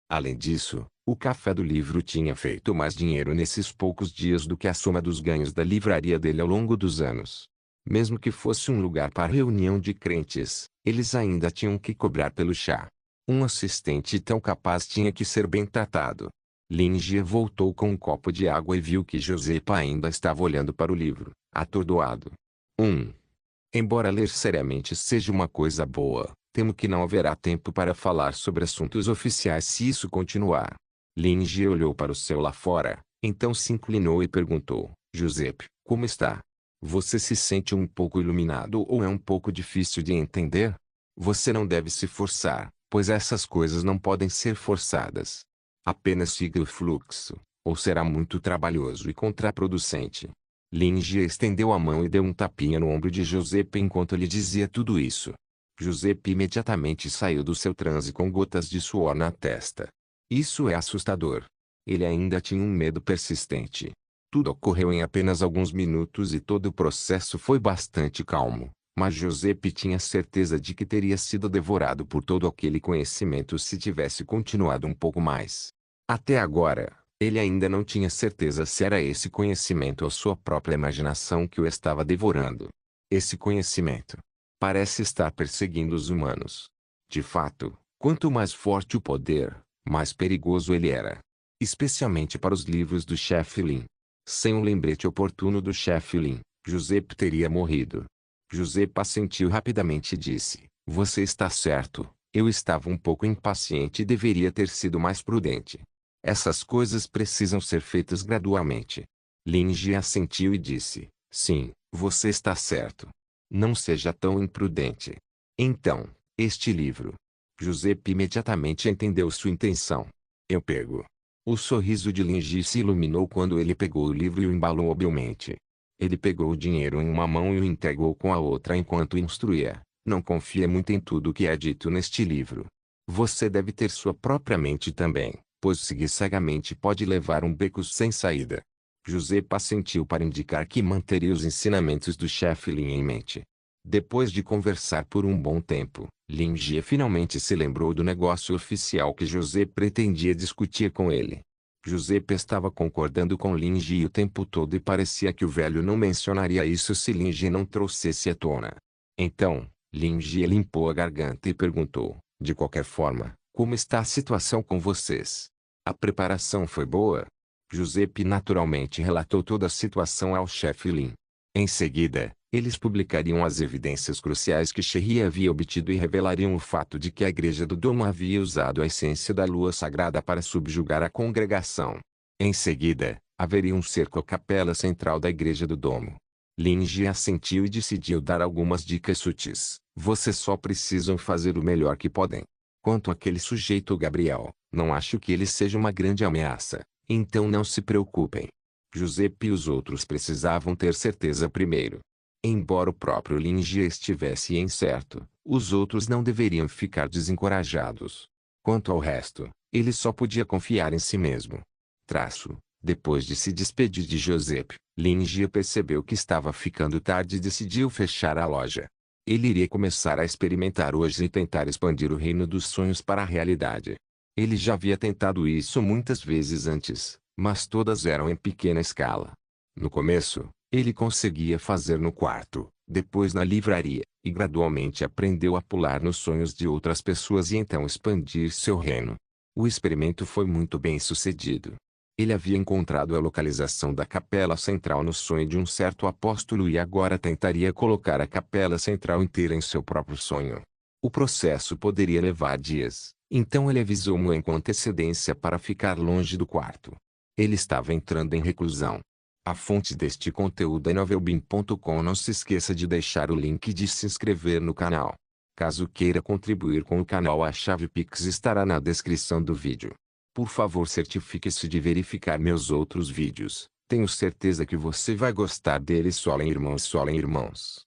Além disso, o café do livro tinha feito mais dinheiro nesses poucos dias do que a soma dos ganhos da livraria dele ao longo dos anos. Mesmo que fosse um lugar para reunião de crentes, eles ainda tinham que cobrar pelo chá. Um assistente tão capaz tinha que ser bem tratado. Lin Jie voltou com um copo de água e viu que Joseph ainda estava olhando para o livro, atordoado. Embora ler seriamente seja uma coisa boa, temo que não haverá tempo para falar sobre assuntos oficiais se isso continuar. Lin Jie olhou para o céu lá fora, então se inclinou e perguntou, Joseph, como está? Você se sente um pouco iluminado ou é um pouco difícil de entender? Você não deve se forçar, pois essas coisas não podem ser forçadas. Apenas siga o fluxo, ou será muito trabalhoso e contraproducente. Lin Jie estendeu a mão e deu um tapinha no ombro de Giuseppe enquanto ele dizia tudo isso. Giuseppe imediatamente saiu do seu transe com gotas de suor na testa. Isso é assustador. Ele ainda tinha um medo persistente. Tudo ocorreu em apenas alguns minutos e todo o processo foi bastante calmo, mas Giuseppe tinha certeza de que teria sido devorado por todo aquele conhecimento se tivesse continuado um pouco mais. Até agora, ele ainda não tinha certeza se era esse conhecimento ou sua própria imaginação que o estava devorando. Esse conhecimento parece estar perseguindo os humanos. De fato, quanto mais forte o poder, mais perigoso ele era. Especialmente para os livros do chefe Lin. Sem um lembrete oportuno do chefe Lin, Giuseppe teria morrido. Giuseppe assentiu rapidamente e disse: Você está certo, eu estava um pouco impaciente e deveria ter sido mais prudente. Essas coisas precisam ser feitas gradualmente. Lin Jie assentiu e disse: Sim, você está certo. Não seja tão imprudente. Então, este livro. Giuseppe imediatamente entendeu sua intenção. Eu pego. O sorriso de Lin Jie se iluminou quando ele pegou o livro e o embalou habilmente. Ele pegou o dinheiro em uma mão e o entregou com a outra enquanto instruía: Não confie muito em tudo o que é dito neste livro. Você deve ter sua própria mente também, pois seguir cegamente pode levar um beco sem saída. José assentiu para indicar que manteria os ensinamentos do chefe Lin em mente. Depois de conversar por um bom tempo, Lin Jie finalmente se lembrou do negócio oficial que José pretendia discutir com ele. José estava concordando com Lin Jie o tempo todo e parecia que o velho não mencionaria isso se Lin Jie não trouxesse à tona. Então, Lin Jie limpou a garganta e perguntou: De qualquer forma, como está a situação com vocês? A preparação foi boa? Giuseppe naturalmente relatou toda a situação ao chefe Lin. Em seguida, eles publicariam as evidências cruciais que Sherry havia obtido e revelariam o fato de que a igreja do Domo havia usado a essência da lua sagrada para subjugar a congregação. Em seguida, haveria um cerco à capela central da igreja do Domo. Lin Jie assentiu e decidiu dar algumas dicas sutis. Vocês só precisam fazer o melhor que podem. Quanto àquele sujeito Gabriel, não acho que ele seja uma grande ameaça. Então não se preocupem. Giuseppe e os outros precisavam ter certeza primeiro. Embora o próprio Lin Jie estivesse incerto, os outros não deveriam ficar desencorajados. Quanto ao resto, ele só podia confiar em si mesmo. Depois de se despedir de Giuseppe, Lin Jie percebeu que estava ficando tarde e decidiu fechar a loja. Ele iria começar a experimentar hoje e tentar expandir o reino dos sonhos para a realidade. Ele já havia tentado isso muitas vezes antes, mas todas eram em pequena escala. No começo, ele conseguia fazer no quarto, depois na livraria, e gradualmente aprendeu a pular nos sonhos de outras pessoas e então expandir seu reino. O experimento foi muito bem sucedido. Ele havia encontrado a localização da capela central no sonho de um certo apóstolo e agora tentaria colocar a capela central inteira em seu próprio sonho. O processo poderia levar dias. Então ele avisou Mu com antecedência para ficar longe do quarto. Ele estava entrando em reclusão. A fonte deste conteúdo é novelbean.com. Não se esqueça de deixar o link e de se inscrever no canal. Caso queira contribuir com o canal, a chave Pix estará na descrição do vídeo. Por favor, certifique-se de verificar meus outros vídeos. Tenho certeza que você vai gostar deles. Solem irmãos, solem irmãos.